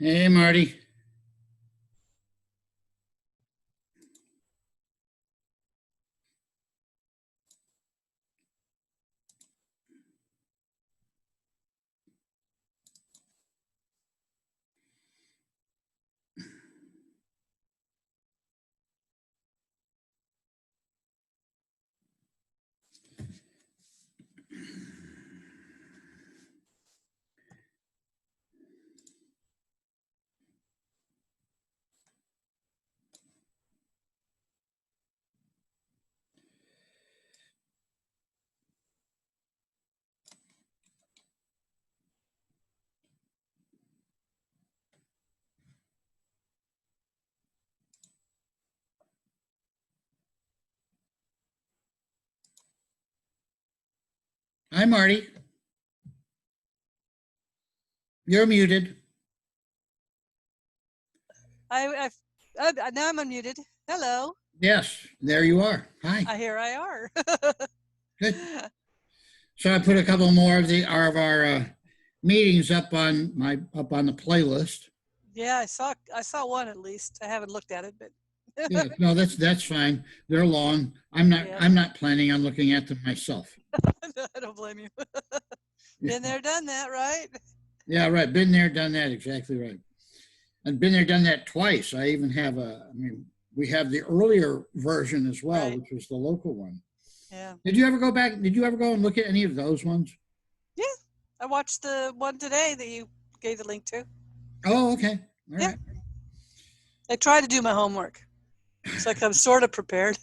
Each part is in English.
Hey, Marty. Hi, Marty. You're muted. Now I'm unmuted. Hello. Yes, there you are. Hi. Here I are. Good. So I put a couple more of our meetings up on the playlist. Yeah, I saw one at least. I haven't looked at it, but Yeah, no, that's fine. They're long. yeah, I'm not planning on looking at them myself. I don't blame you. Been there, done that, right? Yeah, right. Been there, done that. Exactly right. And been there, done that twice. I even have we have the earlier version as well, Right. which was the local one. Yeah. Did you ever go back? Did you ever go and look at any of those ones? Yeah. I watched the one today that you gave the link to. Oh, okay. All Yeah. right. I tried to do my homework. It's like I'm sort of prepared.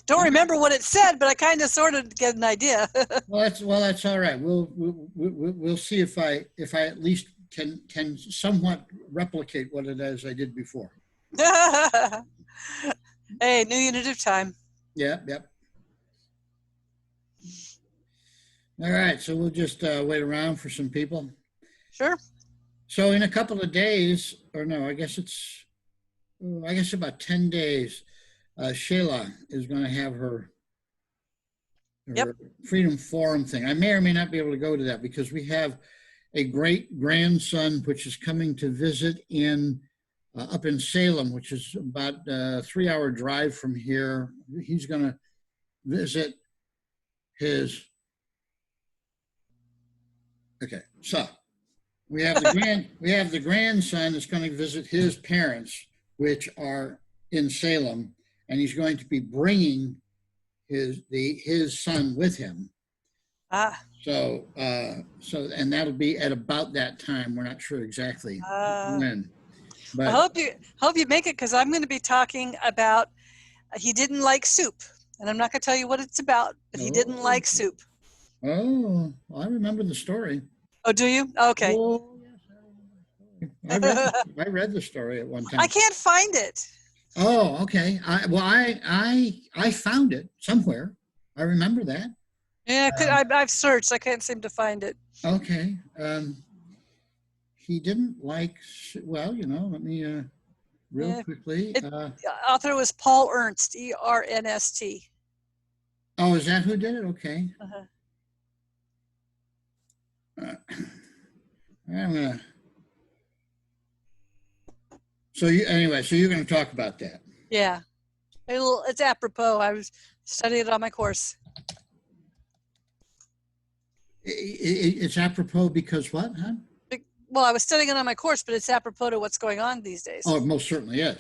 Don't remember what it said, but I kind of sort of get an idea. Well, that's all right. We'll see if I at least can somewhat replicate what it is I did before. Hey, new unit of time. Yep. All right, so we'll just wait around for some people. Sure. So in a couple of days, or no, I guess about 10 days, Shayla is going to have her Yep. Freedom Forum thing. I may or may not be able to go to that because we have a great grandson which is coming to visit in up in Salem, which is about a 3-hour drive from here. He's going to visit his. Okay, so we have the grandson that's going to visit his parents, which are in Salem, and he's going to be bringing his son with him. So and that'll be at about that time. We're not sure exactly when. But I hope you make it, because I'm going to be talking about he didn't like soup, and I'm not going to tell you what it's about, but he didn't like soup. Oh, I remember the story. Oh, do you? Okay. Oh, yes, I read the story at one time. I can't find it. Oh, okay. I found it somewhere. I remember that. Yeah, I've searched. I can't seem to find it. Okay. He didn't like. Well, let me real quickly. Author was Paul Ernst, Ernst. Oh, is that who did it? Okay. I'm gonna. So you're going to talk about that. Yeah, it's apropos. I was studying it on my course. It's apropos because what, huh? Well, I was studying it on my course, but it's apropos to what's going on these days. Oh, it most certainly is.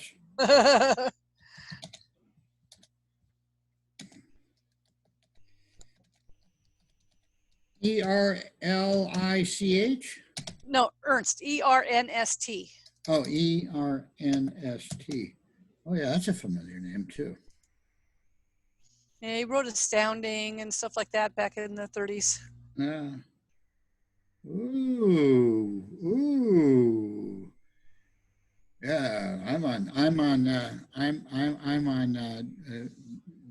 Erlich? No, Ernst, Ernst. Oh, Ernst. Oh, yeah, that's a familiar name too. Yeah, he wrote Astounding and stuff like that back in the 30s. Ooh. Yeah, I'm on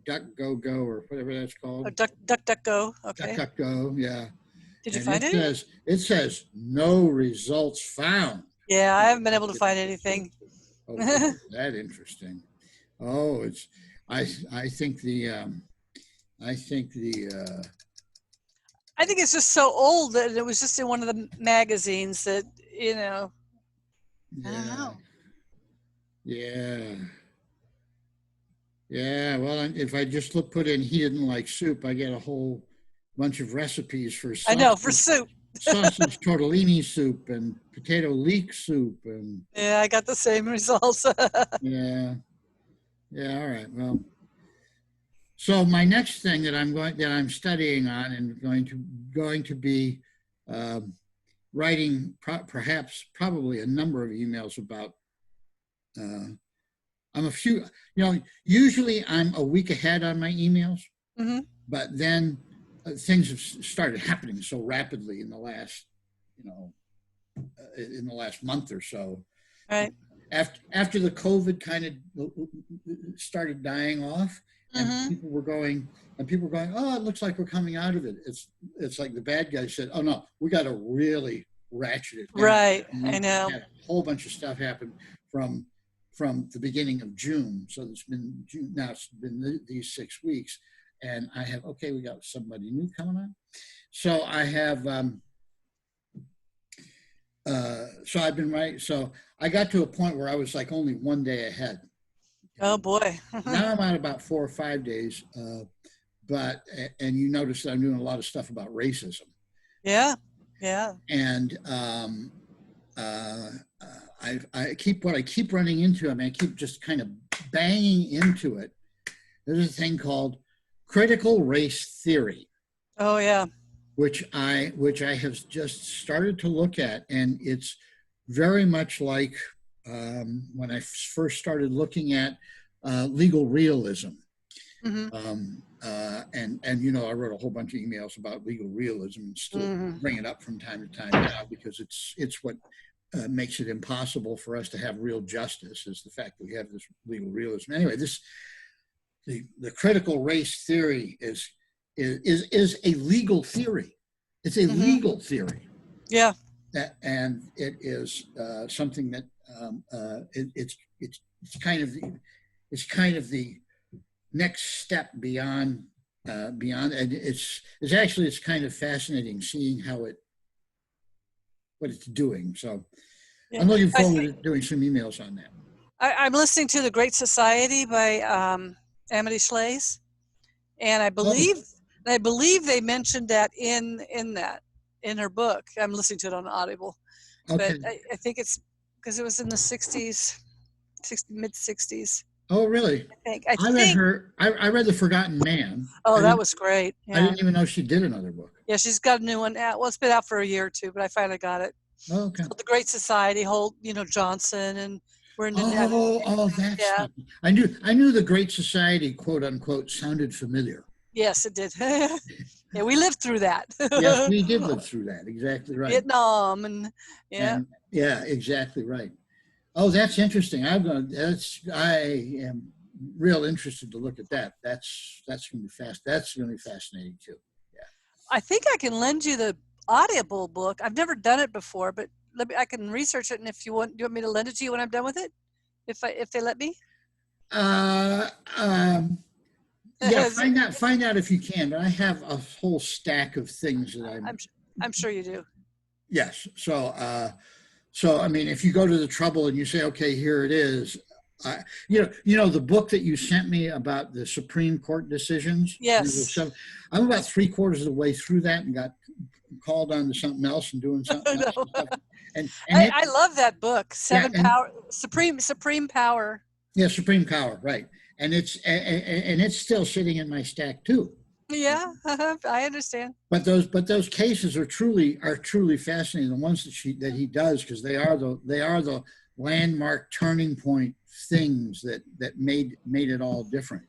DuckDuckGo or whatever that's called. Oh, DuckDuckGo. Okay. DuckDuckGo, yeah. Did you find it? It says no results found. Yeah, I haven't been able to find anything. Oh, that interesting. Oh, I think it's just so old that it was just in one of the magazines that, I don't Yeah. know. Yeah. Yeah. Well, if I just put in he didn't like soup, I get a whole bunch of recipes for I know, for soup. sausage tortellini soup and potato leek soup and Yeah, I got the same results. yeah. Yeah. All right. Well, so my next thing that I'm studying on and going to be um, writing perhaps probably a number of emails about. I'm a few, usually I'm a week ahead on my emails, Hmm. but then things have started happening so rapidly in the last, in the last month or so. Right. After the COVID kind of started dying off, and Hmm. people were going, oh, it looks like we're coming out of it. It's like the bad guy said, oh no, we got to really ratchet it down. Right. And I we know. had a whole bunch of stuff happen from the beginning of June. So it's been June now. It's been these 6 weeks, and I have okay. We got somebody new coming on. So I have. So I've been right. So I got to a point where I was like only one day ahead. Oh boy. Now I'm at about 4 or 5 days. But and you notice that I'm doing a lot of stuff about racism. Yeah. Yeah. And uh, I keep running into. I mean, I keep just kind of banging into it. There's a thing called critical race theory, Oh yeah. which I have just started to look at, and it's very much like when I first started looking at legal realism. Hmm. And I wrote a whole bunch of emails about legal realism and still Hmm. bring it up from time to time now because it's what makes it impossible for us to have real justice is the fact that we have this legal realism. Anyway, the critical race theory is a legal theory. It's a Hmm. legal theory Yeah. and it is something that it's kind of the next step beyond, and it's kind of fascinating seeing what it's doing. So Yeah. I'm looking I forward think to doing some emails on that. I'm listening to The Great Society by Amity Shlaes, and Oh, I believe they mentioned that in her book. I'm listening to it on Audible, but okay. I think it's because it was in the 60s, mid 60s. Oh, really? I I read think. her. I read The Forgotten Man. Oh, that was great. I Yeah. didn't even know she did another book. Yeah, she's got a new one out. Well, it's been out for a year or two, but I finally got it. Oh, It's okay. called The Great Society. Johnson and Brendan. Oh, that Yeah. stuff. I knew the Great Society, quote unquote, sounded familiar. Yes, it did. Yeah, we lived through that. Yes, we did live through that. Exactly right. Vietnam and yeah. And yeah, exactly right. Oh, that's interesting. I am real interested to look at that. That's going to be fast. That's going to be fascinating too. Yeah. I think I can lend you the Audible book. I've never done it before, but I can research it. And if you want, do you want me to lend it to you when I'm done with it? If they let me? Uh, um, yeah. Find out if you can. But I have a whole stack of things that I'm I'm sure you do. yes. So I mean, if you go to the trouble and you say, okay, here it is. The book that you sent me about the Supreme Court decisions. Yes. I'm about 3/4 of the way through that and got called on to something else and doing something else. No. And I love that book. yeah, Supreme Power. yeah, Supreme Power, right? And it's still sitting in my stack too. Yeah, I understand. But those cases are truly fascinating. The ones that he does because they are the landmark turning point things that made it all different.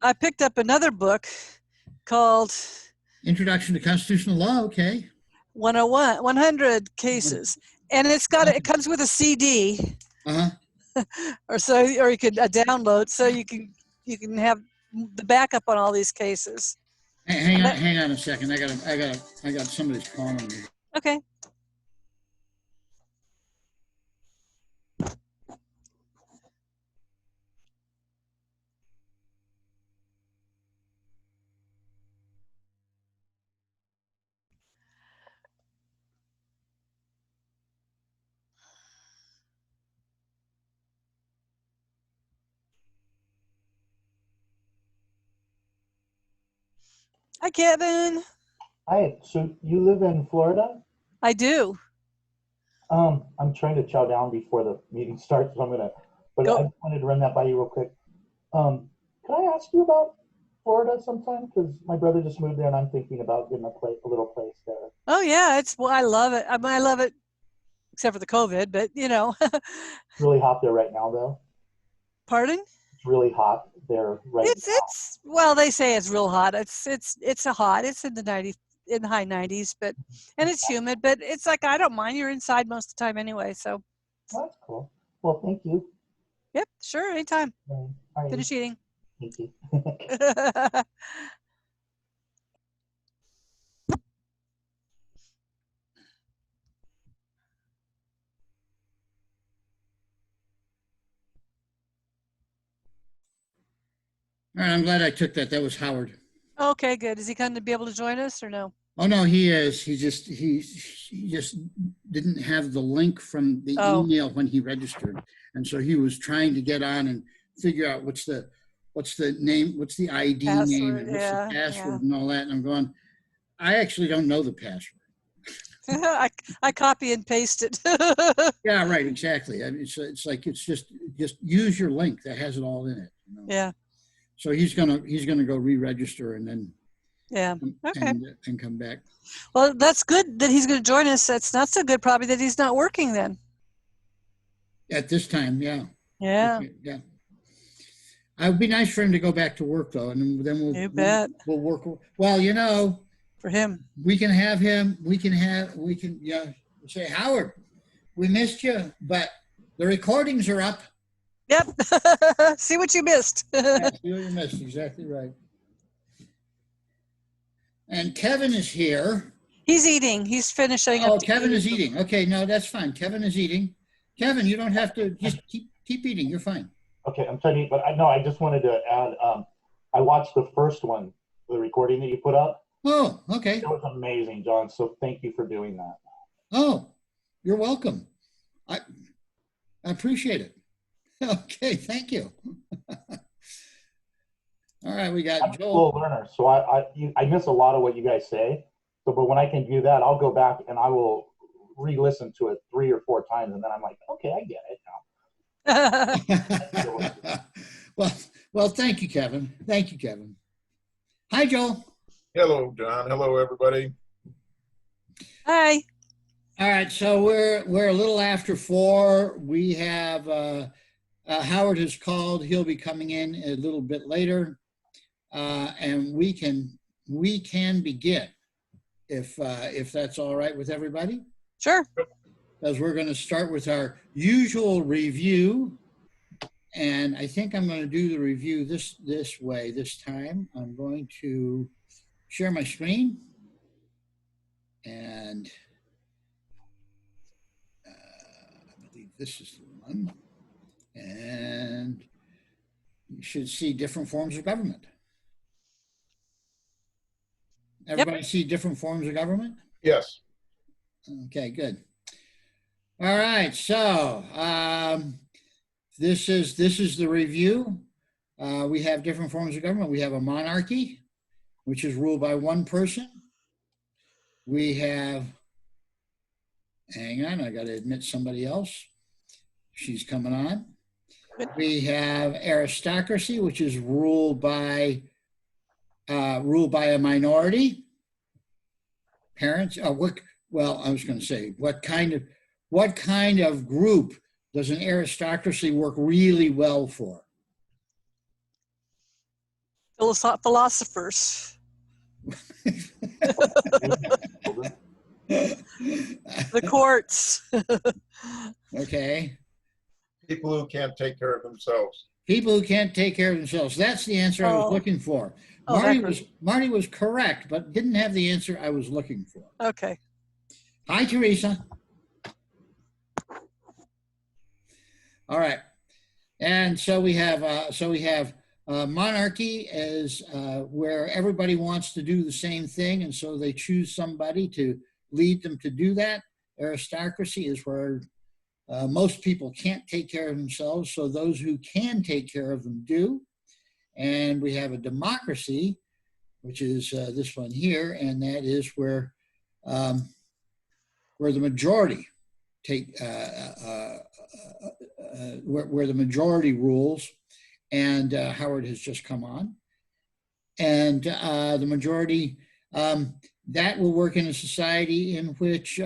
I picked up another book called Introduction to Constitutional Law. Okay. 101, 100 Cases. And it comes with a CD Uh-huh. or you could download so you can have the backup on all these cases. Hang on a second. I got somebody's calling me. Okay. Hi, Kevin. Hi, so you live in Florida? I do. I'm trying to chow down before the meeting starts, so but Go. I just wanted to run that by you real quick. Can I ask you about Florida sometime? Because my brother just moved there and I'm thinking about getting a little place there. Oh yeah, well, I love it. I mean, I love it, except for the COVID. But It's really hot there right now, though. pardon? It's really hot there right now. It's well, they say it's real hot. It's a hot. It's in the 90s, in the high 90s, and it's humid. But it's like I don't mind. You're inside most of the time anyway. So Well, that's cool. Well, thank you. yep, sure, anytime. All right, Finish eating. thank you. All right, I'm glad I took that. That was Howard. Okay, good. Is he going to be able to join us or no? Oh no, he is. He just didn't have the link from the Oh. email when he registered, and so he was trying to get on and figure out what's the name, what's the ID name, Password, and what's yeah, the password and all that. And I'm going, I actually don't know the password. I copy and paste it. Yeah, right, exactly. I mean, it's like it's just use your link that has it all in it. Yeah, So he's gonna go re-register and then yeah. Okay. and come back. Well, that's good that he's going to join us. That's not so good, probably, that he's not working then. At this time, yeah. Yeah. Yeah. It would be nice for him to go back to work though, and then You bet. we'll work. Well, For him. we can have him. We can say, Howard, we missed you, but the recordings are up. Yep. See what you missed. Yeah, see what you missed. Exactly right. And Kevin is here. He's eating. He's finishing Oh, up. Kevin is eating. Okay, no, that's fine. Kevin is eating. Kevin, you don't have to just keep eating. You're fine. Okay, I'm trying to eat, but I just wanted to add, I watched the first one, the recording that you put up. Oh, okay. It was amazing, John. So thank you for doing that. Oh, you're welcome. I appreciate it. Okay, thank you. All right, we got I'm a Joel. slow learner, so I miss a lot of what you guys say. So, but when I can do that, I'll go back and I will re-listen to it 3 or 4 times, and then I'm like, okay, I get it now. well, thank you, Kevin. Thank you, Kevin. Hi, Joel. Hello, John. Hello, everybody. Hi. All right, so we're a little after 4. We have Howard has called. He'll be coming in a little bit later, and we can begin if that's all right with everybody. Sure. Because we're going to start with our usual review, and I think I'm going to do the review this way this time. I'm going to share my screen, and I believe this is the one. And you should see different forms of government. Everybody see different forms of government? Yes. Okay, good. All right, so this is the review. We have different forms of government. We have a monarchy, which is ruled by one person. We have, hang on, I got to admit somebody else. She's coming on. We have aristocracy, which is ruled by a minority. Parents. I was going to say, what kind of group does an aristocracy work really well for? Philosophers. The courts. Okay. People who can't take care of themselves. People who can't take care of themselves. That's the answer I was looking for. Marty was correct, but didn't have the answer I was looking for. Okay. Hi, Teresa. All right. And so we have monarchy as where everybody wants to do the same thing, and so they choose somebody to lead them to do that. Aristocracy is where most people can't take care of themselves, so those who can take care of them do. And we have a democracy, which is this one here, and that is where the majority where the majority rules, and Howard has just come on, and the majority that will work in a society in which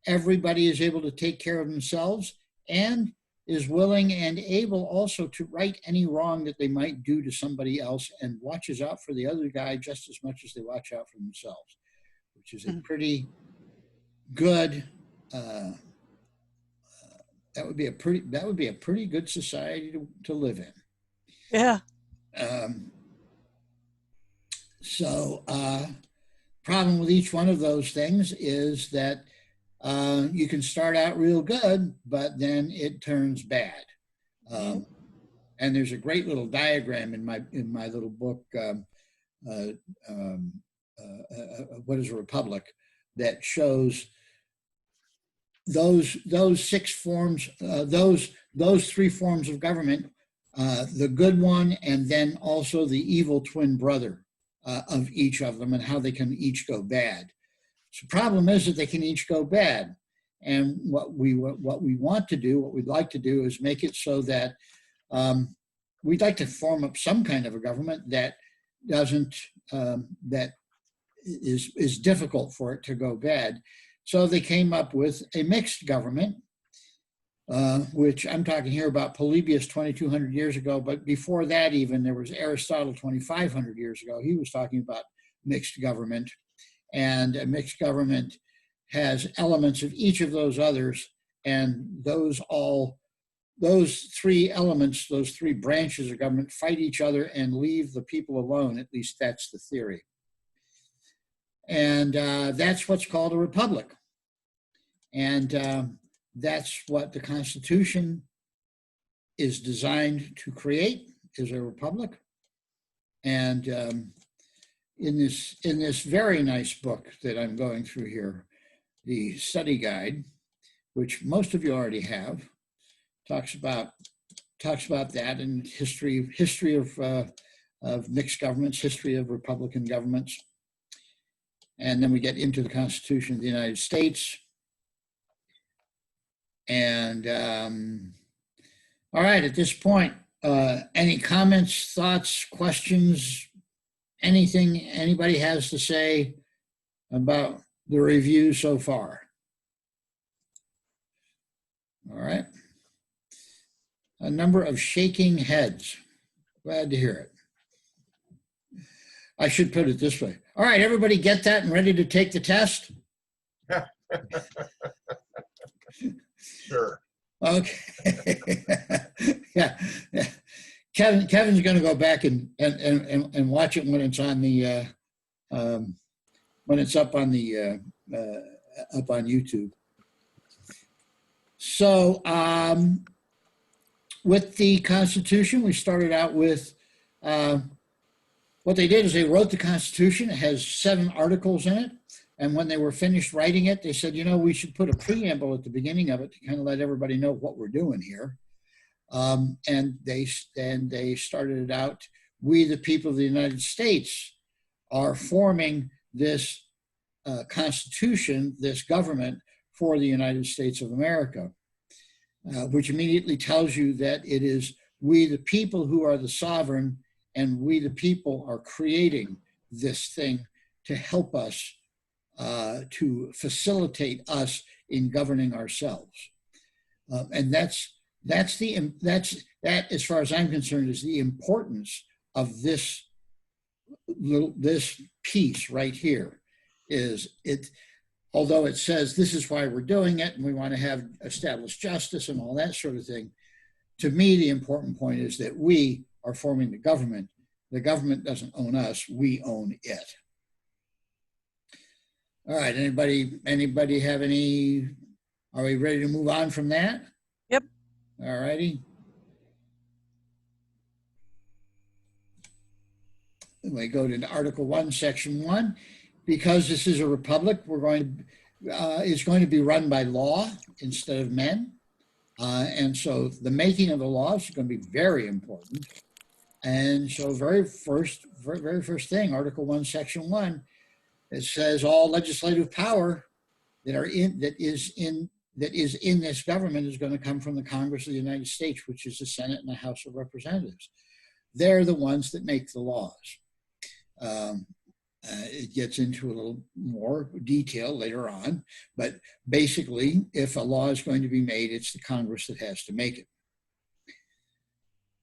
everybody is able to take care of themselves and is willing and able also to right any wrong that they might do to somebody else, and watches out for the other guy just as much as they watch out for themselves, which is a pretty good that would be a pretty good society to live in. Yeah. Problem with each one of those things is that you can start out real good, but then it turns bad. And there's a great little diagram in my little book, What is a Republic, that shows those six forms, those three forms of government, the good one, and then also the evil twin brother of each of them, and how they can each go bad. So the problem is that they can each go bad. And what we want to do, what we'd like to do, is make it so that we'd like to form up some kind of a government that doesn't, that is difficult for it to go bad. So they came up with a mixed government, which I'm talking here about Polybius 2,200 years ago, but before that even, there was Aristotle 2,500 years ago. He was talking about mixed government, and a mixed government has elements of each of those others, and those three elements, those three branches of government fight each other and leave the people alone. At least that's the theory. And that's what's called a republic. And that's what the Constitution is designed to create, is a republic. And in this very nice book that I'm going through here, the study guide, which most of you already have, talks about that, and history of mixed governments, history of republican governments. And then we get into the Constitution of the United States. And all right, at this point, any comments, thoughts, questions, anything anybody has to say about the review so far? All right. A number of shaking heads. Glad to hear it. I should put it this way. All right, everybody get that and ready to take the test? Sure. Okay. Yeah. Kevin's going to go back and watch it when it's on the when it's up on the up on YouTube. So with the Constitution, we started out with what they did is they wrote the Constitution. It has 7 articles in it. And when they were finished writing it, they said, you know, we should put a preamble at the beginning of it to kind of let everybody know what we're doing here. And they started it out. We, the people of the United States, are forming this Constitution, this government for the United States of America, which immediately tells you that it is we, the people, who are the sovereign, and we, the people, are creating this thing to help us, to facilitate us in governing ourselves. And that, as far as I'm concerned, is the importance of this piece right here. Is it, although it says this is why we're doing it and we want to have established justice and all that sort of thing, to me the important point is that we are forming the government. The government doesn't own us, we own it. All right, anybody have any, are we ready to move on from that? Yep. All righty. We go to Article 1, Section 1. Because this is a republic, it's going to be run by law instead of men. And so the making of the laws is going to be very important. And so very first thing, Article 1, Section 1, it says all legislative power that is in this government is going to come from the Congress of the United States, which is the Senate and the House of Representatives. They're the ones that make the laws. It gets into a little more detail later on, but basically, if a law is going to be made, it's the Congress that has to make it.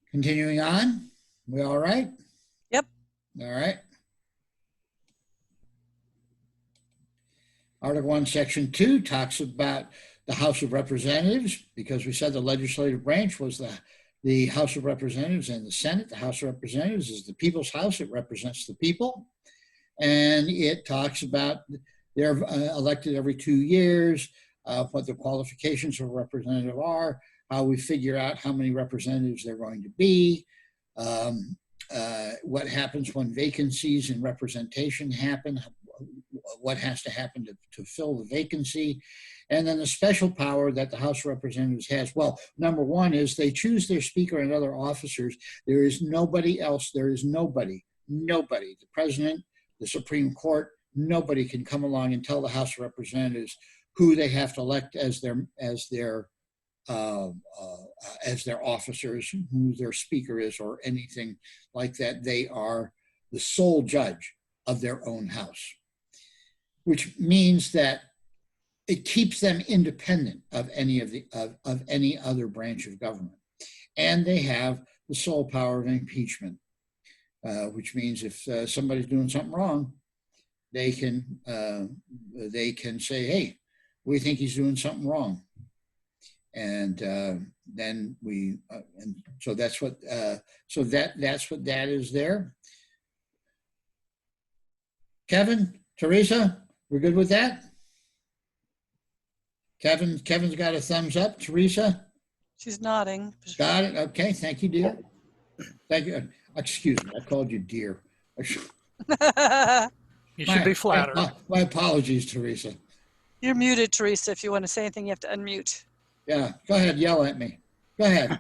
Continuing on, we all right? Yep. All right. Article 1, Section 2 talks about the House of Representatives, because we said the legislative branch was the House of Representatives and the Senate. The House of Representatives is the people's house. It represents the people. And it talks about they're elected every 2 years, what the qualifications of a representative are, how we figure out how many representatives they're going to be, what happens when vacancies in representation happen, what has to happen to fill the vacancy, and then the special power that the House of Representatives has. Well, number one is they choose their speaker and other officers. There is nobody else. There is nobody. The president, the Supreme Court, nobody can come along and tell the House of Representatives who they have to elect as their officers, who their speaker is, or anything like that. They are the sole judge of their own house, which means that it keeps them independent of any other branch of government, and they have the sole power of impeachment. Which means if somebody's doing something wrong, they can say, "Hey, we think he's doing something wrong," and then and so that's what that is there. Kevin, Teresa, we're good with that. Kevin's got a thumbs up. Teresa, She's nodding. got it. Okay, thank you, dear. Thank you. Excuse me, I called you dear. You should be flattered. My apologies, Teresa. You're muted, Teresa. If you want to say anything, you have to unmute. Yeah, go ahead, yell at me. Go ahead.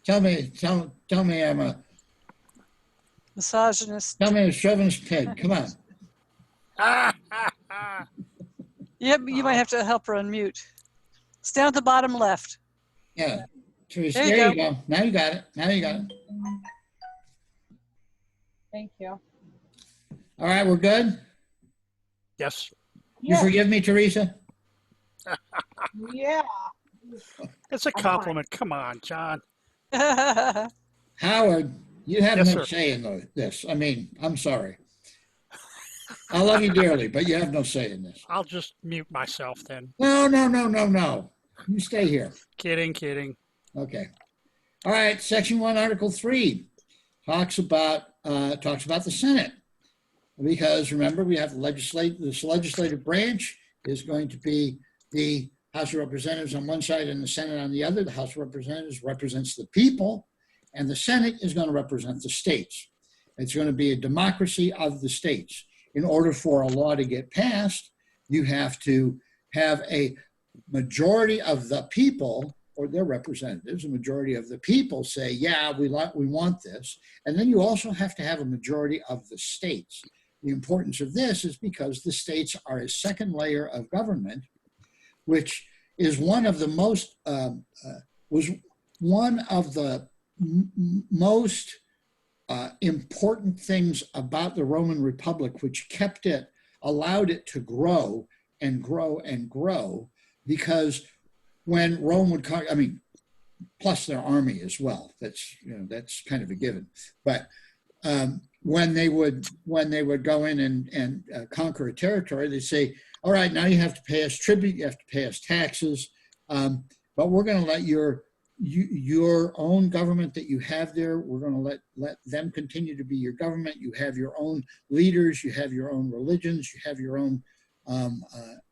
Tell me I'm a Misogynist. Tell me a chauvinist pig. Come on. Yep, you might have to help her unmute. It's down at the bottom left. Yeah. Teresa, There you there you go. Now you got it. Thank you. All right, we're good? Yes, You forgive me, Teresa? Yeah. it's a compliment. Come on, John. Howard, you have Yes, no sir. say in this. I mean, I'm sorry. I love you dearly, but you have no say in this. I'll just mute myself then. No. You stay here. Kidding. Okay. All right, Section 1, Article 3 talks about the Senate. Because remember, we have this legislative branch is going to be the House of Representatives on one side and the Senate on the other. The House of Representatives represents the people, and the Senate is going to represent the states. It's going to be a democracy of the states. In order for a law to get passed, you have to have a majority of the people or their representatives, a majority of the people say, yeah, we want this. And then you also have to have a majority of the states. The importance of this is because the states are a second layer of government, which is one of the most important things about the Roman Republic, which allowed it to grow and grow and grow, because when Rome would conquer, plus their army as well. That's kind of a given. But when they would go in and conquer a territory, they'd say, all right, now you have to pay us tribute, you have to pay us taxes, but we're going to let your own government that you have there, we're going to let them continue to be your government. You have your own leaders, you have your own religions, you have your own,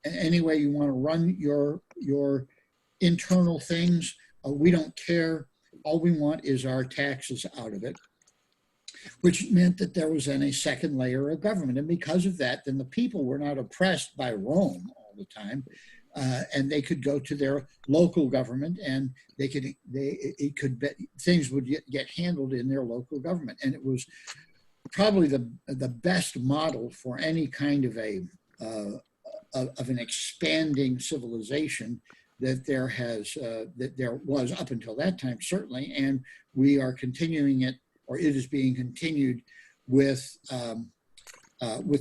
any way you want to run your internal things. We don't care. All we want is our taxes out of it, which meant that there was then a second layer of government. And because of that, then the people were not oppressed by Rome all the time. and they could go to their local government, and things would get handled in their local government. And it was probably the best model for any kind of an expanding civilization that there was up until that time, certainly, and we are continuing it, or it is being continued with the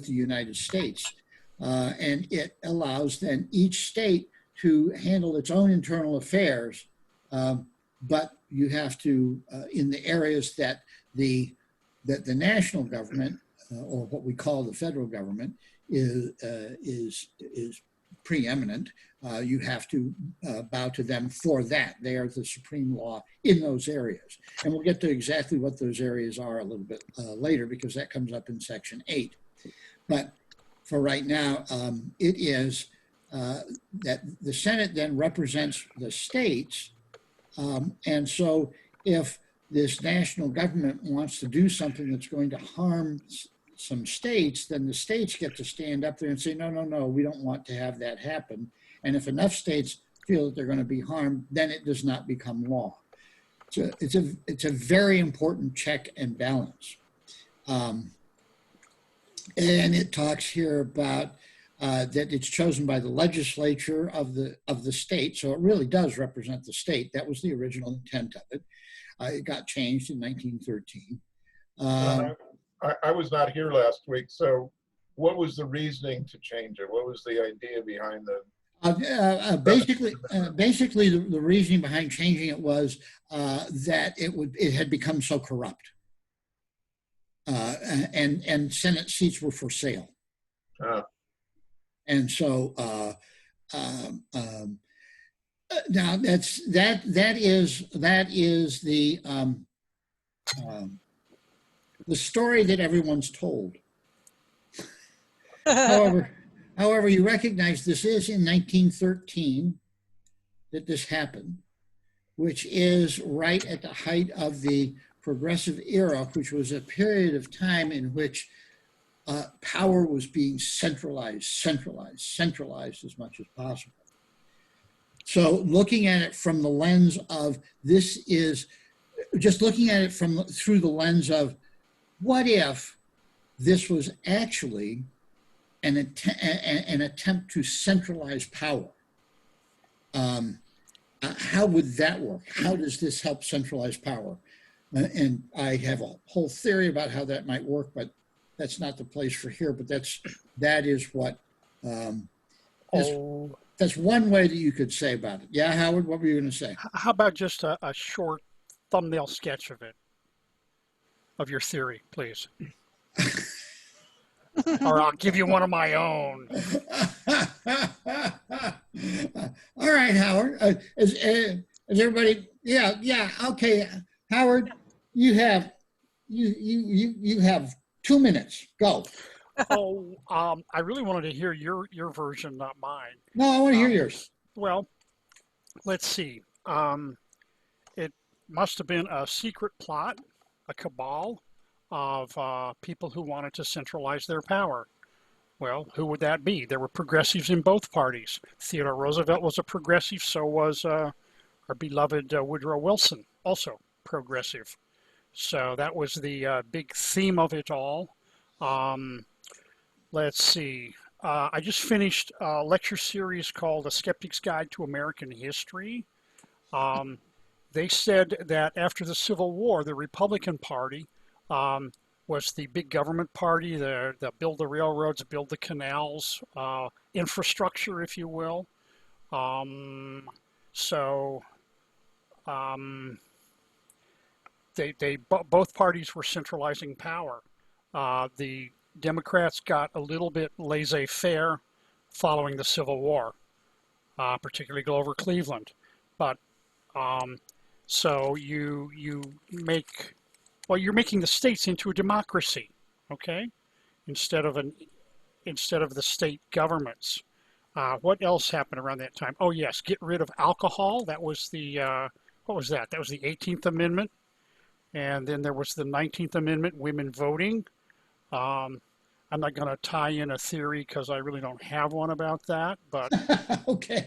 United States. And it allows then each state to handle its own internal affairs, but you have to, in the areas that the national government, or what we call the federal government, is preeminent, you have to bow to them for that. They are the supreme law in those areas. And we'll get to exactly what those areas are a little bit later, because that comes up in Section 8. But for right now, it is that the Senate then represents the states. And so if this national government wants to do something that's going to harm some states, then the states get to stand up there and say, no, no, no, we don't want to have that happen. And if enough states feel that they're going to be harmed, then it does not become law. So it's a very important check and balance. And it talks here about that it's chosen by the legislature of the state. So it really does represent the state. That was the original intent of it. It got changed in 1913. I was not here last week, so what was the reasoning to change it? What was the idea behind the? Basically, the reasoning behind changing it was that it had become so corrupt, and Senate seats were for sale, and so now that is the story that everyone's told. However, you recognize this is in 1913 that this happened, which is right at the height of the Progressive Era, which was a period of time in which power was being centralized as much as possible. So looking at it from the lens of this is just looking at it through the lens of what if this was actually an attempt to centralize power? How would that work? How does this help centralize power? And I have a whole theory about how that might work, but that's not the place for here. But that is what that's one way that you could say about it. Yeah, Howard, what were you going to say? How about just a short thumbnail sketch of your theory, please? Or I'll give you one of my own. All right, Howard. Is everybody? Yeah. Okay, Howard, you have 2 minutes. Go. I really wanted to hear your version, not mine. No, I want to hear yours. Well, let's see. It must have been a secret plot, a cabal of people who wanted to centralize their power. Well, who would that be? There were progressives in both parties. Theodore Roosevelt was a progressive, so was our beloved Woodrow Wilson, also progressive. So that was the big theme of it all. Let's see. I just finished a lecture series called A Skeptic's Guide to American History. They said that after the Civil War, the Republican Party was the big government party, the build the railroads, build the canals, infrastructure, if you will. Both parties were centralizing power. The Democrats got a little bit laissez-faire following the Civil War, particularly Grover Cleveland. But so you're making the states into a democracy, okay? Instead of the state governments. What else happened around that time? Oh yes, get rid of alcohol. That was the what was that? That was the 18th Amendment, and then there was the 19th Amendment, women voting. I'm not going to tie in a theory because I really don't have one about that, but Okay.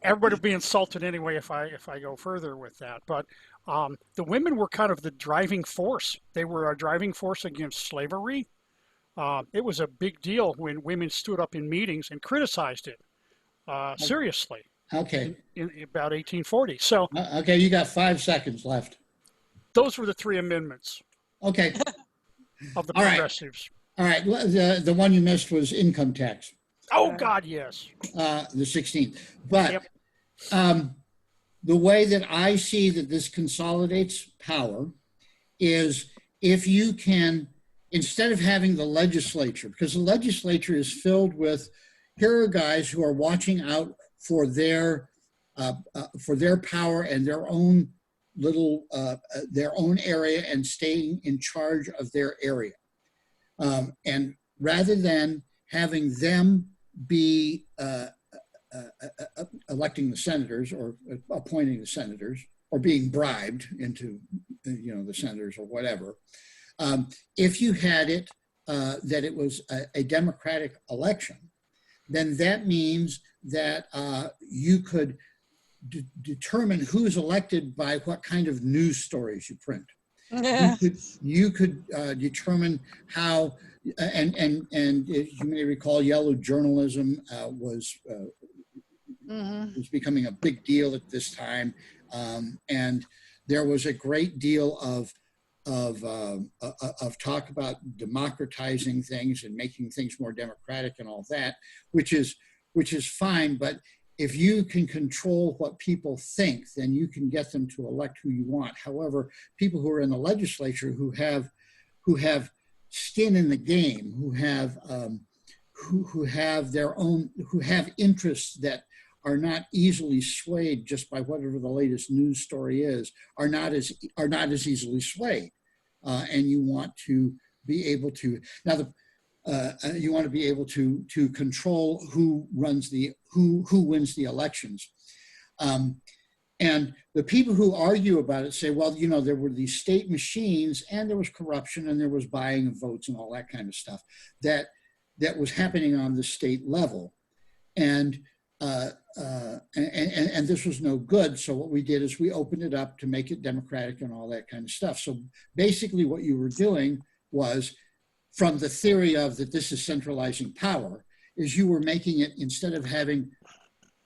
everybody will be insulted anyway if I go further with that. But the women were kind of the driving force. They were a driving force against slavery. It was a big deal when women stood up in meetings and criticized it seriously Okay. in about 1840. So Okay, you got 5 seconds left. those were the three amendments Okay. of the All right. progressives. All right. Well, the one you missed was income tax, Oh, God, yes. the 16th. But Yep. The way that I see that this consolidates power is if you can, instead of having the legislature, because the legislature is filled with, here are guys who are watching out for their power and their own their own area and staying in charge of their area. And rather than having them be electing the senators or appointing the senators or being bribed into, the senators or whatever, if you had it that it was a democratic election, then that means that you could determine who's elected by what kind of news stories you print. You could determine how, and as you may recall, yellow journalism was becoming a big deal at this time, and there was a great deal of talk about democratizing things and making things more democratic and all that, which is fine, but if you can control what people think, then you can get them to elect who you want. However, people who are in the legislature who have skin in the game, who have their own, who have interests that are not easily swayed just by whatever the latest news story is, are not as easily swayed, and you want to be able to you want to be able to control who wins the elections. And the people who argue about it say, well, there were these state machines and there was corruption and there was buying of votes and all that kind of stuff that was happening on the state level. And this was no good. So what we did is we opened it up to make it democratic and all that kind of stuff. So basically what you were doing was, from the theory of that this is centralizing power, is you were making it, instead of having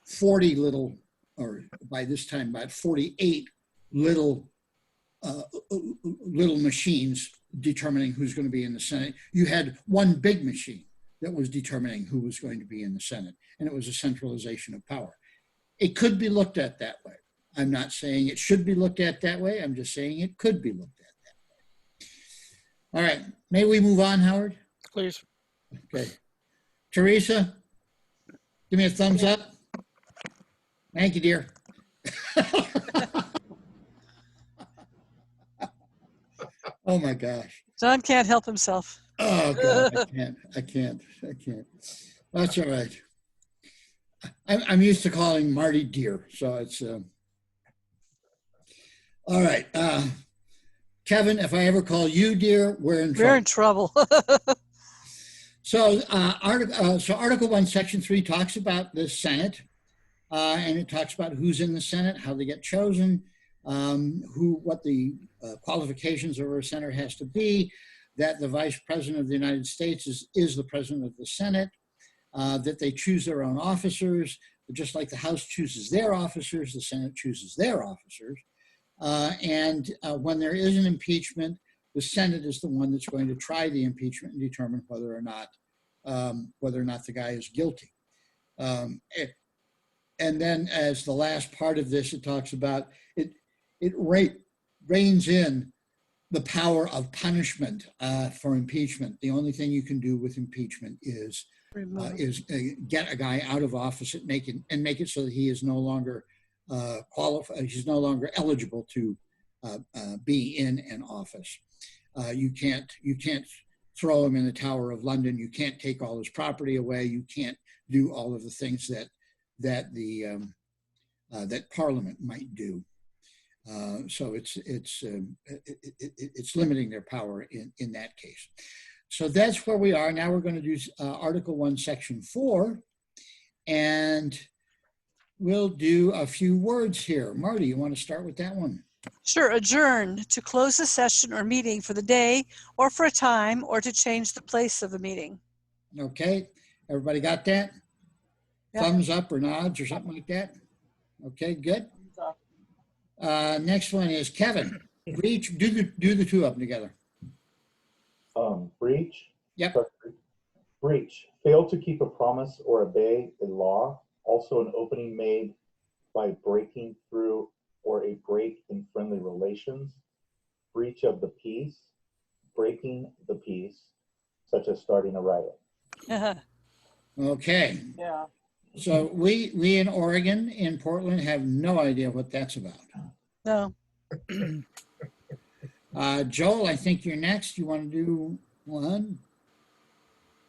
40 little, or by this time about 48 little machines determining who's going to be in the Senate, you had one big machine that was determining who was going to be in the Senate, and it was a centralization of power. It could be looked at that way. I'm not saying it should be looked at that way. I'm just saying it could be looked at that way. All right, may we move on, Howard? Please. Okay. Teresa, give me a thumbs up. Thank you, dear. Oh my gosh. John can't help himself. Oh God, I can't. That's all right. I'm used to calling Marty dear, so it's all right. Kevin, if I ever call you dear, we're in trouble. We're in trouble. So Article 1, Section 3 talks about the Senate, and it talks about who's in the Senate, how they get chosen, what the qualifications of a senator has to be, that the Vice President of the United States is the President of the Senate, that they choose their own officers, just like the House chooses their officers, the Senate chooses their officers. And when there is an impeachment, the Senate is the one that's going to try the impeachment and determine whether or not the guy is guilty. And then, as the last part of this, it talks about it reins in the power of punishment for impeachment. The only thing you can do with impeachment is get a guy out of office and make it so that he is no longer qualified. He's no longer eligible to be in an office. You can't throw him in the Tower of London. You can't take all his property away. You can't do all of the things that Parliament might do. So it's limiting their power in that case. so that's where we are. Now we're going to do Article 1, Section 4, and we'll do a few words here. Marty, you want to start with that one? Sure, adjourn, to close a session or meeting for the day or for a time, or to change the place of the meeting. Okay, everybody got that? Yeah. Thumbs up or nods or something like that? Okay, good. Next one is Kevin. Breach, do the two of them together. Breach. Yep. Sorry, breach. Fail to keep a promise or obey a law. Also an opening made by breaking through or a break in friendly relations. Breach of the peace. Breaking the peace, such as starting a riot. Okay, Yeah. so we in Oregon, in Portland, have no idea what that's about. No, Joel, I think you're next. You want to do one?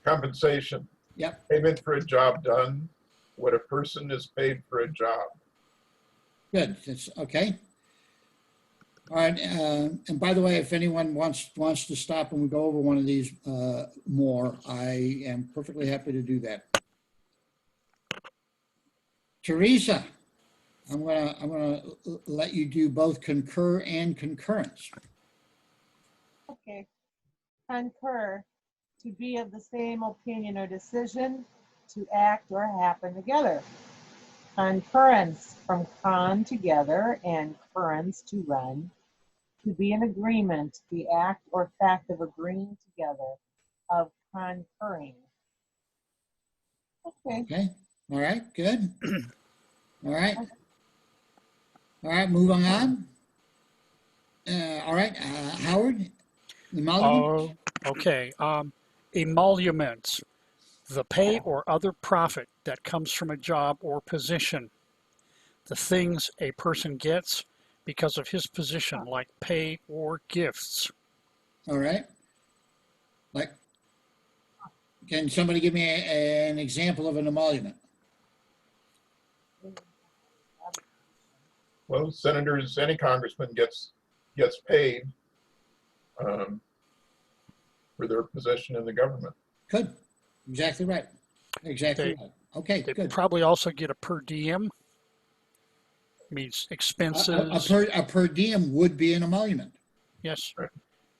Compensation. Yep, Payment for a job done. What a person is paid for a job. good. That's okay. All right, and by the way, if anyone wants to stop and we go over one of these more, I am perfectly happy to do that. Teresa, I'm gonna let you do both concur and concurrence. Okay. Concur, to be of the same opinion or decision, to act or happen together. Concurrence, from con, together, and currence, to run. To be in agreement, the act or fact of agreeing together, of concurring. Okay. Okay, all right, good. All right. All right, moving on. All right, Howard, emolument? Okay. Emoluments, the pay or other profit that comes from a job or position. The things a person gets because of his position, like pay or gifts. All right. Like, can somebody give me an example of an emolument? Well, senators, any congressman gets paid for their position in the government. Good, exactly right. Exactly They- right. Okay, They good. probably also get a per diem, means expenses. A per diem would be an emolument. Yes. Right.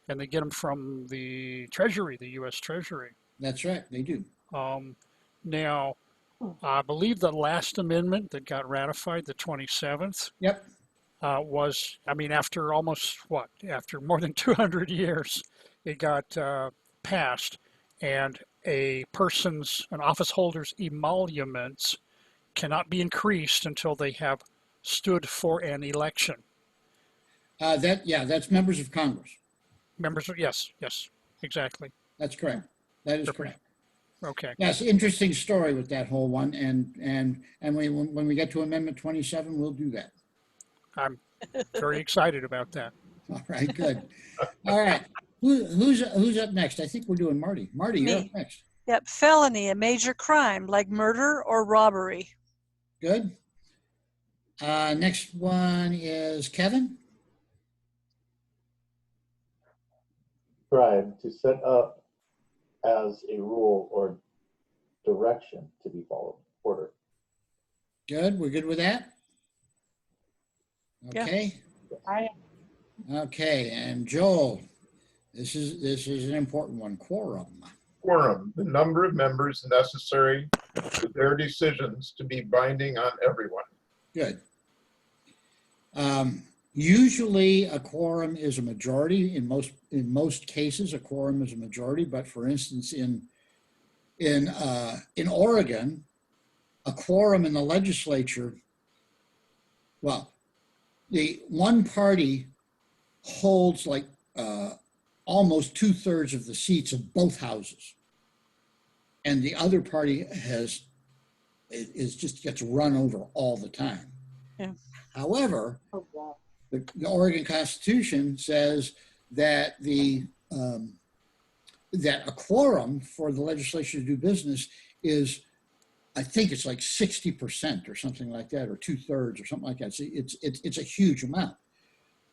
And they get them from the Treasury, the U.S. Treasury. That's right, they do. Now, I believe the last amendment that got ratified, the 27th, Yep, was, I mean, after almost what? After more than 200 years, it got passed. And an office holder's emoluments cannot be increased until they have stood for an election. that's members of Congress. Members of, yes, exactly. That's correct. That is correct. Okay. Yes, interesting story with that whole one, and when we get to Amendment 27, we'll do that. I'm very excited about that. All right, good. All right, who's up next? I think we're doing Marty. Marty, you're Me. up next. Yep, felony, a major crime like murder or robbery. Good. Next one is Kevin. Prescribed, to set up as a rule or direction to be followed. Order. Good. We're good with that. Yeah. Okay. I, Okay. And Joel, this is an important one. Quorum. Quorum, the number of members necessary for their decisions to be binding on everyone. Good. Usually a quorum is a majority. In most cases, a quorum is a majority. But for instance, in Oregon, a quorum in the legislature, well, the one party holds like almost 2/3 of the seats of both houses, and the other party just gets run over all the time. Yeah. However, oh God. the Oregon Constitution says that that a quorum for the legislature to do business is, I think it's like 60% or something like that, or 2/3 or something like that. So it's a huge amount.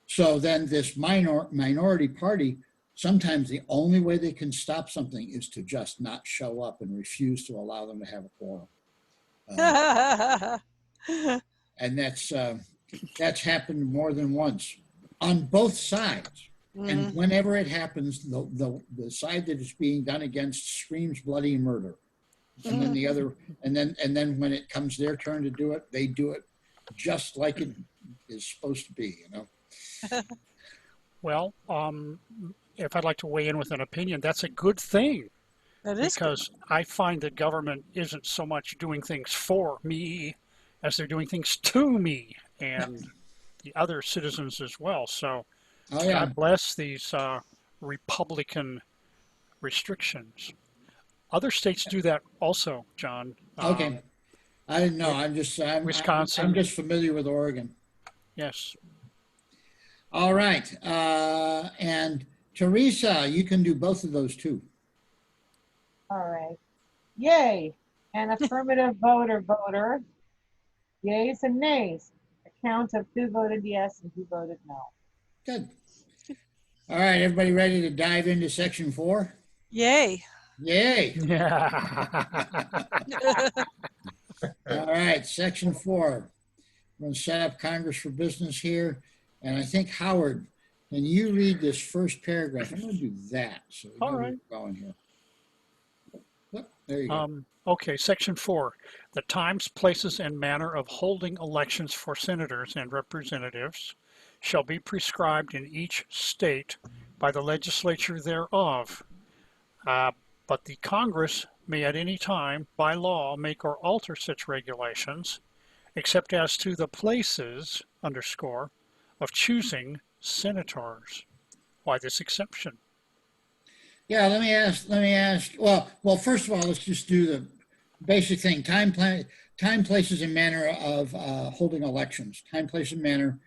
So then this minority party sometimes the only way they can stop something is to just not show up and refuse to allow them to have a quorum. And that's happened more than once on both sides. And whenever it happens, the side that is being done against screams bloody murder. And then the other, and then when it comes their turn to do it, they do it just like it is supposed to be, you know? Well, if I'd like to weigh in with an opinion, that's a good thing. That is good. Because I find that government isn't so much doing things for me as they're doing things to me and the other citizens as well. So Oh, yeah. God bless these Republican restrictions. Other states do that also, John. Okay. I didn't know. I'm Wisconsin. just familiar with Oregon. Yes. All right. And Teresa, you can do both of those too. All right. Yay, an affirmative voter. Yays and nays. A count of who voted yes and who voted no. Good. All right. Everybody ready to dive into section 4? Yay. Yay. Yeah. All right. Section 4. We're going to set up Congress for business here. And I think, Howard, can you read this first paragraph? I'm going to do that. So we All know where right. we're going here. Yep, there you go. Okay, section 4. The times, places, and manner of holding elections for senators and representatives shall be prescribed in each state by the legislature thereof. But the Congress may at any time, by law, make or alter such regulations, except as to the places, of choosing senators. Why this exception? Yeah, let me ask. Well, first of all, let's just do the basic thing. Time, places, and manner of holding elections. Time, place, and manner.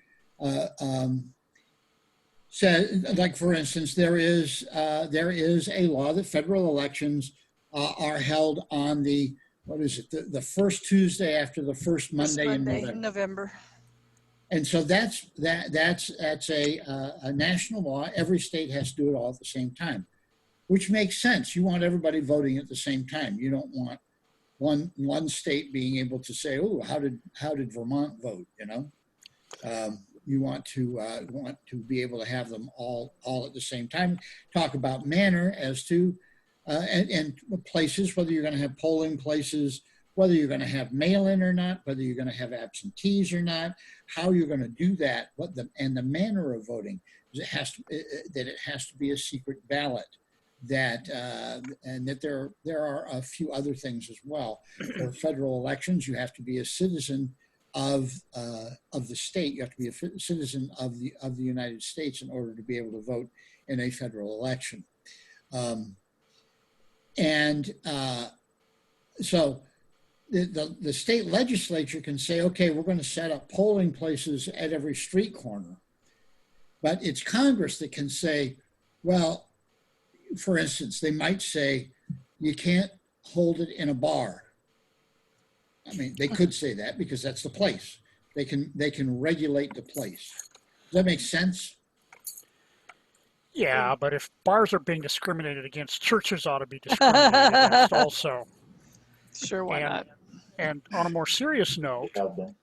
So, like for instance, there is a law that federal elections are held on the the first Tuesday after the first Monday in November. And so that's a national law. Every state has to do it all at the same time, which makes sense. You want everybody voting at the same time. You don't want one state being able to say, "Oh, how did Vermont vote?" You know, you want to be able to have them all at the same time. Talk about manner as to and places, whether you're going to have polling places, whether you're going to have mail-in or not, whether you're going to have absentees or not, how you're going to do that, and the manner of voting. It has to be a secret ballot. And that there are a few other things as well. For federal elections, you have to be a citizen of the state. You have to be a citizen of the United States in order to be able to vote in a federal election. So the state legislature can say, okay, we're going to set up polling places at every street corner. But it's Congress that can say, well, for instance, they might say, you can't hold it in a bar. I mean, they could say that because that's the place. They can regulate the place. Does that make sense? Yeah, but if bars are being discriminated against, churches ought to be discriminated against also. Sure, why not? And on a more serious note, Have been.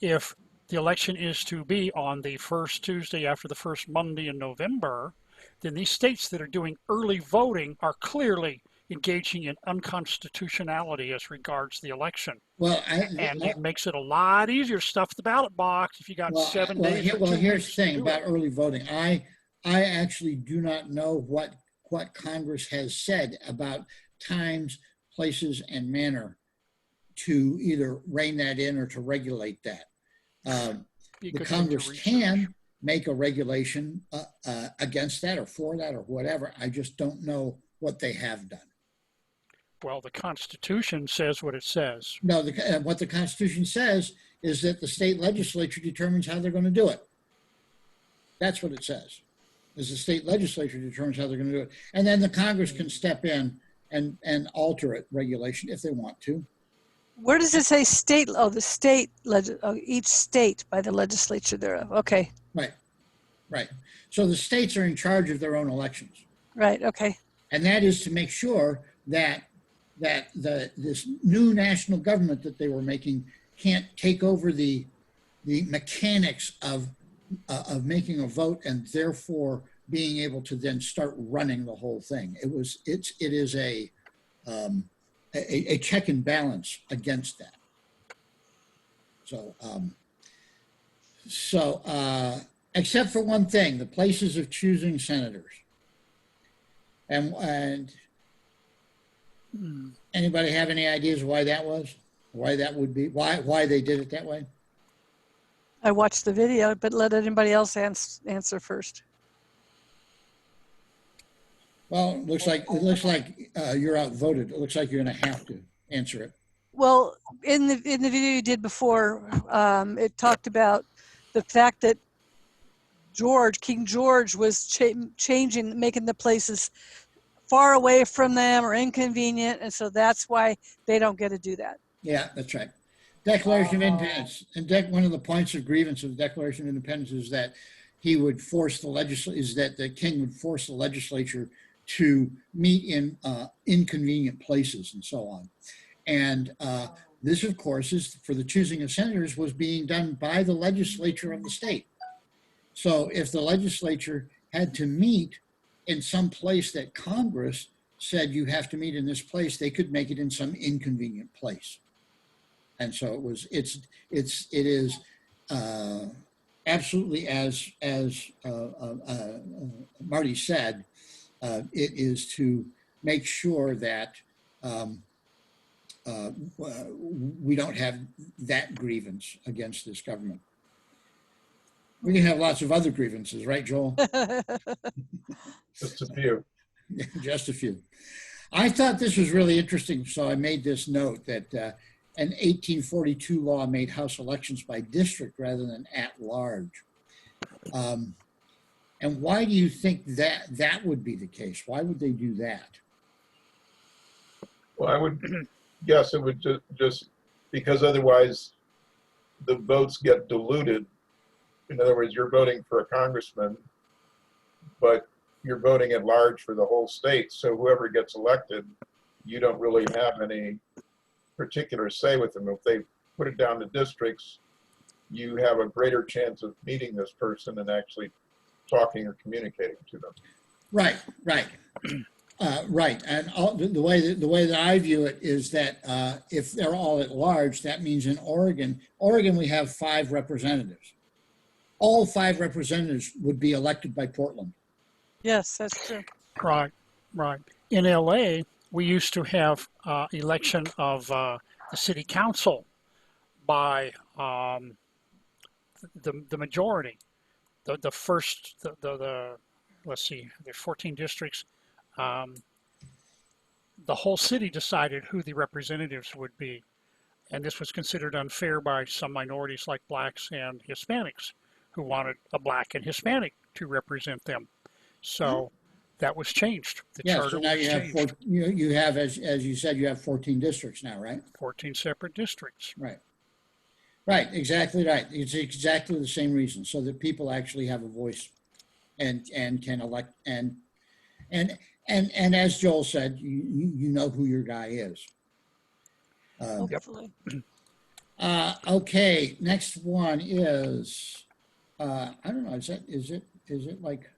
if the election is to be on the first Tuesday after the first Monday in November, then these states that are doing early voting are clearly engaging in unconstitutionality as regards the election. Well, It makes it a lot easier to stuff the ballot box if you got 7 days. Here's the thing about early voting. I actually do not know what Congress has said about times, places, and manner to either rein that in or to regulate that. The Congress can make a regulation against that or for that or whatever. I just don't know what they have done. Well, the Constitution says what it says. No, what the Constitution says is that the state legislature determines how they're going to do it. That's what it says. Is the state legislature determines how they're going to do it. And then the Congress can step in and alter it, regulation, if they want to. Where does it say state? Oh, each state by the legislature thereof. Okay. Right. Right. So the states are in charge of their own elections. Right. Okay. And that is to make sure that this new national government that they were making can't take over the mechanics of making a vote and therefore being able to then start running the whole thing. It is a check and balance against that. So except for one thing, the places of choosing senators. And anybody have any ideas why that was? Why that would be? Why they did it that way? I watched the video, but let anybody else answer first. Well, it looks like you're outvoted. It looks like you're going to have to answer it. Well, in the video you did before, it talked about the fact that King George was changing, making the places far away from them or inconvenient, and so that's why they don't get to do that. Yeah, that's right. Declaration of Independence, and one of the points of grievance of the Declaration of Independence is that he would force the king would force the legislature to meet in inconvenient places and so on. And this, of course, is for the choosing of senators was being done by the legislature of the state. So if the legislature had to meet in some place that Congress said you have to meet in this place, they could make it in some inconvenient place. And so it is absolutely as Marty said, it is to make sure that we don't have that grievance against this government. We can have lots of other grievances, right, Joel? Just a few. Just a few. I thought this was really interesting, so I made this note that an 1842 law made House elections by district rather than at large. And why do you think that would be the case? Why would they do that? Well, I would guess it would just because otherwise the votes get diluted. In other words, you're voting for a congressman, but you're voting at large for the whole state. So whoever gets elected, you don't really have any particular say with them. If they put it down to districts, you have a greater chance of meeting this person and actually talking or communicating to them. Right. Right. And the way that I view it is that if they're all at large, that means in Oregon, we have 5 representatives. All 5 representatives would be elected by Portland. Yes, that's true. Right. In LA, we used to have election of the city council by the majority. Let's see, there's 14 districts. The whole city decided who the representatives would be. And this was considered unfair by some minorities like blacks and Hispanics who wanted a black and Hispanic to represent them. So that was changed. The Yeah, charter so now was you have changed. you have, as you said, you have 14 districts now, right? 14 separate districts. Right, exactly right. It's exactly the same reason, so that people actually have a voice and can elect and as Joel said, you know who your guy is. Hopefully. Okay, next one is I don't know, is it like,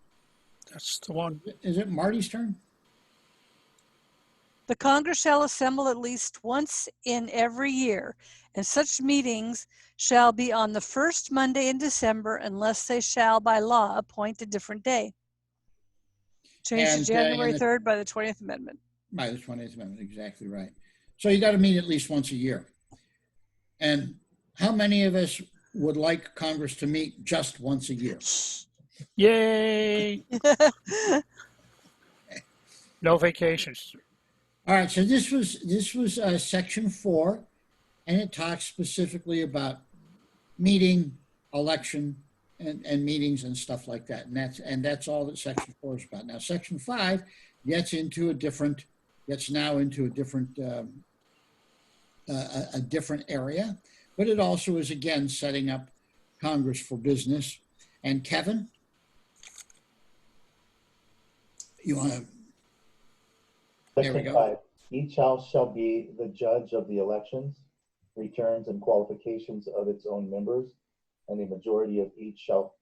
That's the one. is it Marty's turn? The Congress shall assemble at least once in every year, and such meetings shall be on the first Monday in December unless they shall by law appoint a different day. Change to And, January and 3rd by the 20th Amendment. By the 20th Amendment, exactly right. So you got to meet at least once a year. And how many of us would like Congress to meet just once a year? Yay! No vacations. All right, so this was section 4, and it talks specifically about meeting, election, and meetings and stuff like that. And that's all that section 4 is about. Now, section 5 gets now into a different a different area, but it also is again setting up Congress for business. And Kevin, You want to, there we Section go. 5, each house shall be the judge of the elections, returns, and qualifications of its own members, and a majority of each shall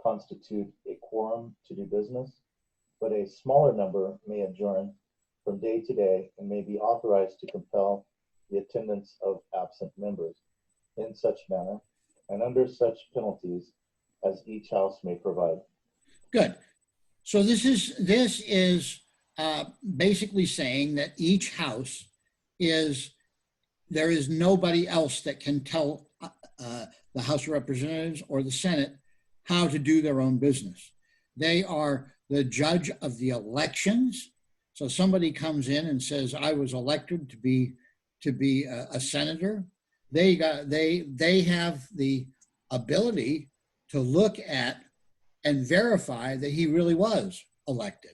constitute a quorum to do business, but a smaller number may adjourn from day to day and may be authorized to compel the attendance of absent members in such manner and under such penalties as each house may provide. Good. So this is basically saying that each house there is nobody else that can tell the House of Representatives or the Senate how to do their own business. They are the judge of the elections. So somebody comes in and says, I was elected to be a senator. They have the ability to look at and verify that he really was elected.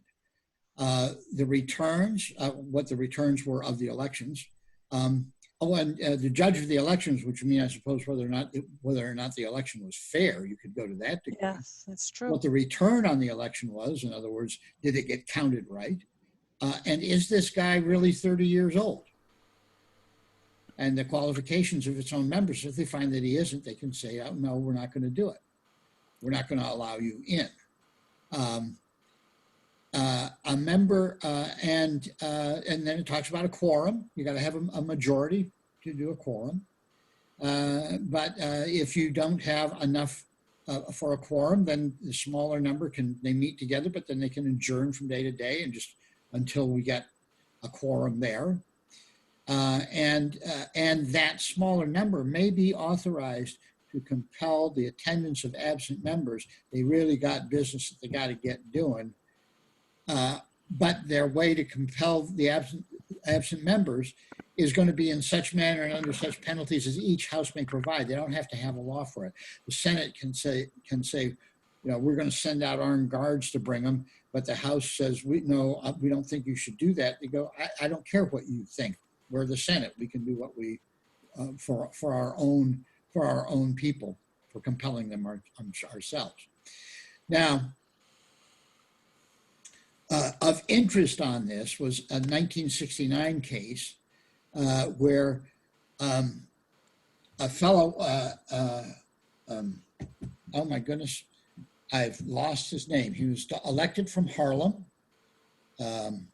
The returns, what the returns were of the elections. And the judge of the elections, which means, I suppose, whether or not the election was fair, you could go to that degree. Yes, that's true. What the return on the election was, in other words, did it get counted right? And is this guy really 30 years old? And the qualifications of its own members, if they find that he isn't, they can say, oh, no, we're not going to do it. We're not going to allow you in. A member, and then it talks about a quorum. You got to have a majority to do a quorum. But if you don't have enough for a quorum, then the smaller number they meet together, but then they can adjourn from day to day and just until we get a quorum there. And that smaller number may be authorized to compel the attendance of absent members. They really got business that they got to get doing. But their way to compel the absent members is going to be in such manner and under such penalties as each house may provide. They don't have to have a law for it. The Senate can say, we're going to send out armed guards to bring them, but the House says, we don't think you should do that. They go, I don't care what you think. We're the Senate. We can do what we for our own people, for compelling them ourselves. Now, of interest on this was a 1969 case where a fellow, oh my goodness, I've lost his name. He was elected from Harlem, and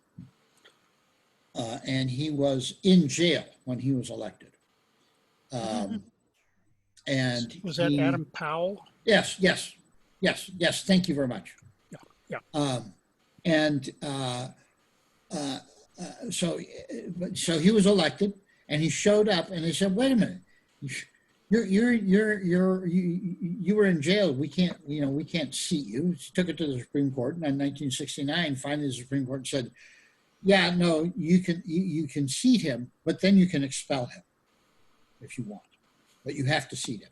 he was in jail when he was elected. And Was that Adam Powell? Yes. Thank you very much. Yeah. So he was elected, and he showed up, and they said, "Wait a minute, you were in jail. We can't seat you." He took it to the Supreme Court, and in 1969, finally the Supreme Court said, "Yeah, no, you can seat him, but then you can expel him if you want, but you have to seat him."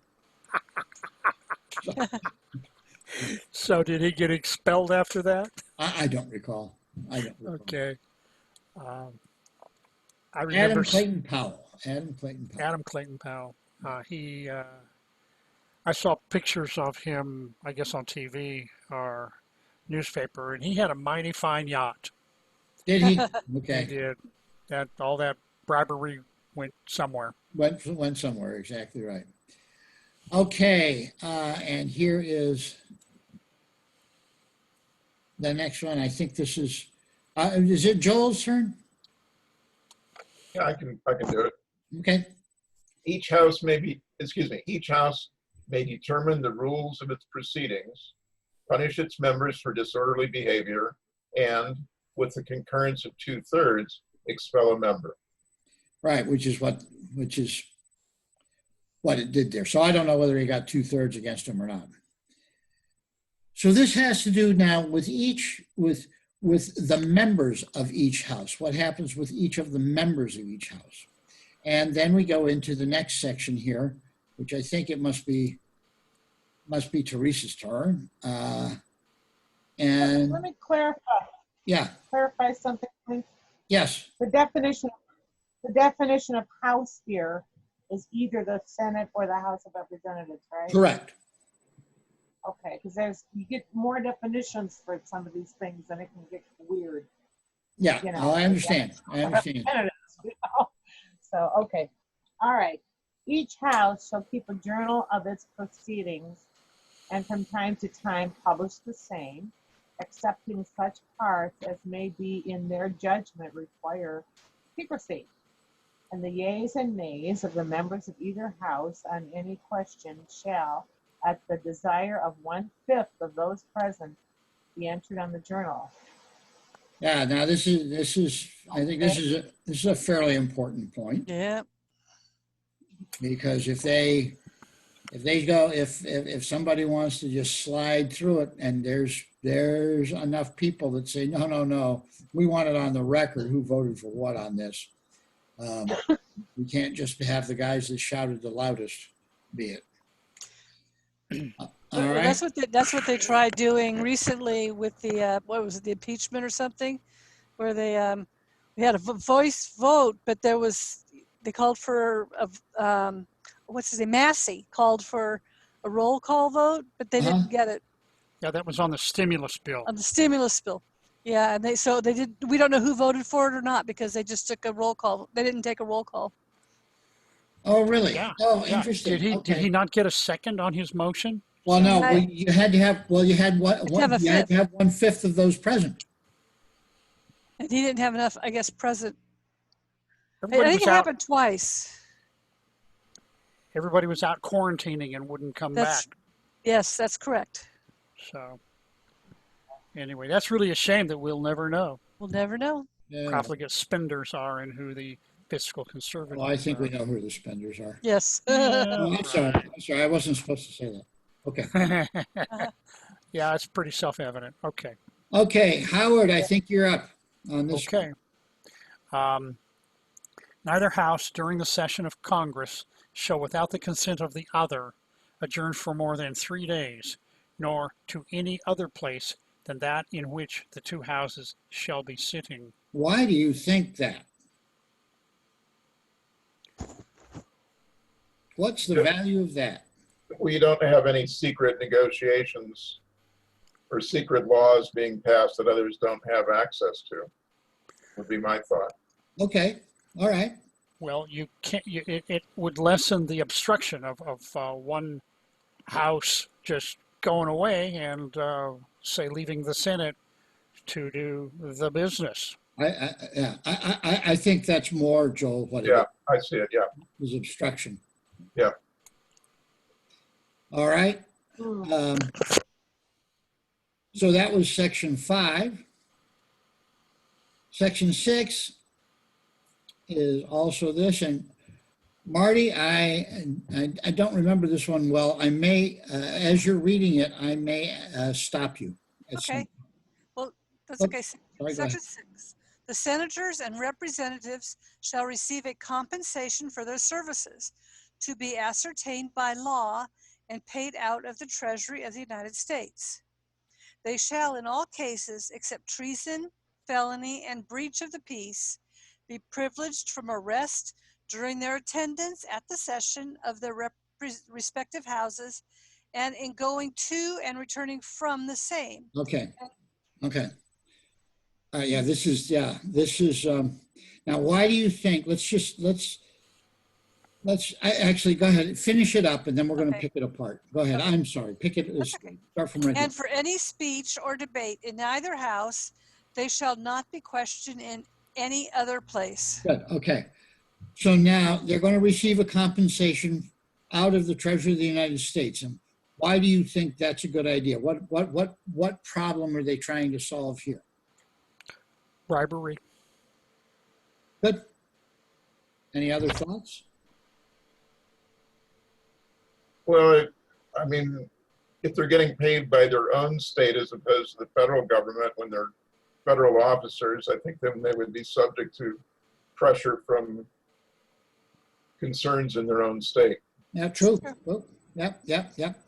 So did he get expelled after that? I don't recall. Okay. I remember Adam Clayton Powell. Adam Clayton Powell. I saw pictures of him, I guess, on TV or newspaper, and he had a mighty fine yacht. Did he? He Okay. did. All that bribery went somewhere. Went somewhere. Exactly right. Okay. And here is the next one. I think this is it Joel's turn? Yeah, I can do it. Okay. Each house may determine the rules of its proceedings, punish its members for disorderly behavior, and, with the concurrence of 2/3, expel a member. Right, which is what it did there. So I don't know whether he got 2/3 against him or not. So this has to do now with the members of each house. What happens with each of the members of each house? And then we go into the next section here, which I think it must be Teresa's turn. And Let me clarify something, please. Yes. The definition of house here is either the Senate or the House of Representatives, right? Correct. Okay, because you get more definitions for some of these things and it can get weird, Yeah, you know. oh, I understand. I understand. Representatives, you know? So, okay, all right. Each house shall keep a journal of its proceedings and from time to time publish the same, excepting such parts as may be in their judgment require secrecy. And the yeas and nays of the members of either house on any question shall, at the desire of 1/5 of those present, be entered on the journal. Yeah, now this is, I think this is a fairly important point, Yeah. because if somebody wants to just slide through it and there's enough people that say, no, we want it on the record who voted for what on this. We can't just have the guys that shouted the loudest be it. All Well, right. that's what they tried doing recently with the what was it, the impeachment or something, where we had a voice vote, but they called for what's his name, Massey called for a roll call vote, but they didn't get it Yeah, that was on the stimulus bill. on the stimulus bill. Yeah, and they did. We don't know who voted for it or not because they just took a roll call. They didn't take a roll call. Oh, really? Yeah. Oh, Yeah. interesting. Did he not get a second on his motion? Well, no, I- you had to have, you had have a you had to have 1/5 of those present. And he didn't have enough, I guess, present. I Everybody think was it out. happened twice. Everybody was out quarantining and wouldn't come That's back. yes, that's correct. So anyway, that's really a shame that we'll never know. We'll never know. Yeah. Profligate spenders are and who the fiscal conservatives Well, I think are. we know who the spenders are. Yes. Oh, I'm sorry. I wasn't supposed to say that. Okay. Yeah, it's pretty self-evident. Okay. Okay, Howard, I think you're up on this. Okay. Neither house during the session of Congress shall, without the consent of the other, adjourn for more than 3 days, nor to any other place than that in which the two houses shall be sitting. Why do you think that? What's the value of that? We don't have any secret negotiations or secret laws being passed that others don't have access to, would be my thought. Okay, all right. Well, you can't. It would lessen the obstruction of one house just going away and say leaving the Senate to do the business. I think that's more, Joel, what it Yeah, I see it, yeah. is obstruction. Yeah. All right. Hmm. So that was section 5. Section 6 is also this, and Marty, I don't remember this one well. I may, as you're reading it, I may stop you. at some- Okay. Well, that's Oh, okay. sorry, go Section 6. The senators and representatives shall receive a compensation for their services to be ascertained by law and paid out of the Treasury of the United States. They shall, in all cases except treason, felony, and breach of the peace, be privileged from arrest during their attendance at the session of their respective houses and in going to and returning from the same. Okay, okay. Yeah, this is, now why do you think, actually, go ahead, finish it up, and then we're gonna Okay. pick it apart. Go ahead, Okay. I'm sorry, start from right here. And for any speech or debate in either house, they shall not be questioned in any other place. Good, okay. So now, they're gonna receive a compensation out of the Treasury of the United States. And why do you think that's a good idea? What problem are they trying to solve here? Bribery. Good. Any other thoughts? Well, I mean, if they're getting paid by their own state as opposed to the federal government when they're federal officers, I think then they would be subject to pressure from concerns in their own state. Yeah, true. Oh, yep.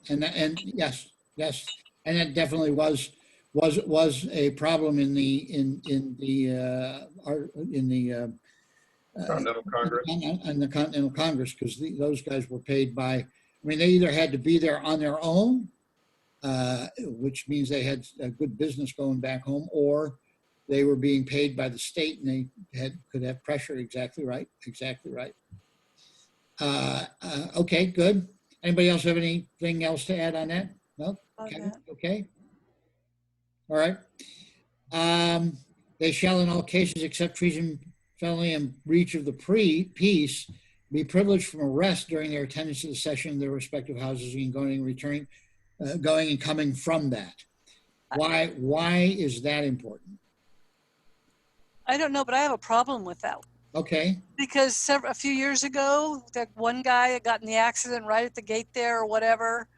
And yes. And that definitely was a problem in the Continental Congress. in the Continental Congress, because those guys were paid by, I mean, they either had to be there on their own, which means they had a good business going back home, or they were being paid by the state and they could have pressure. Exactly right. Exactly right. Okay, good. Anybody else have anything else to add on that? No? On Kevin? that. Okay. All right. They shall in all cases except treason, felony, and breach of the peace be privileged from arrest during their attendance to the session of their respective houses and going and returning, going and coming from that. Why is that important? I don't know, but I have a problem with that. Okay. Because a few years ago, that one guy got in the accident right at the gate there or whatever,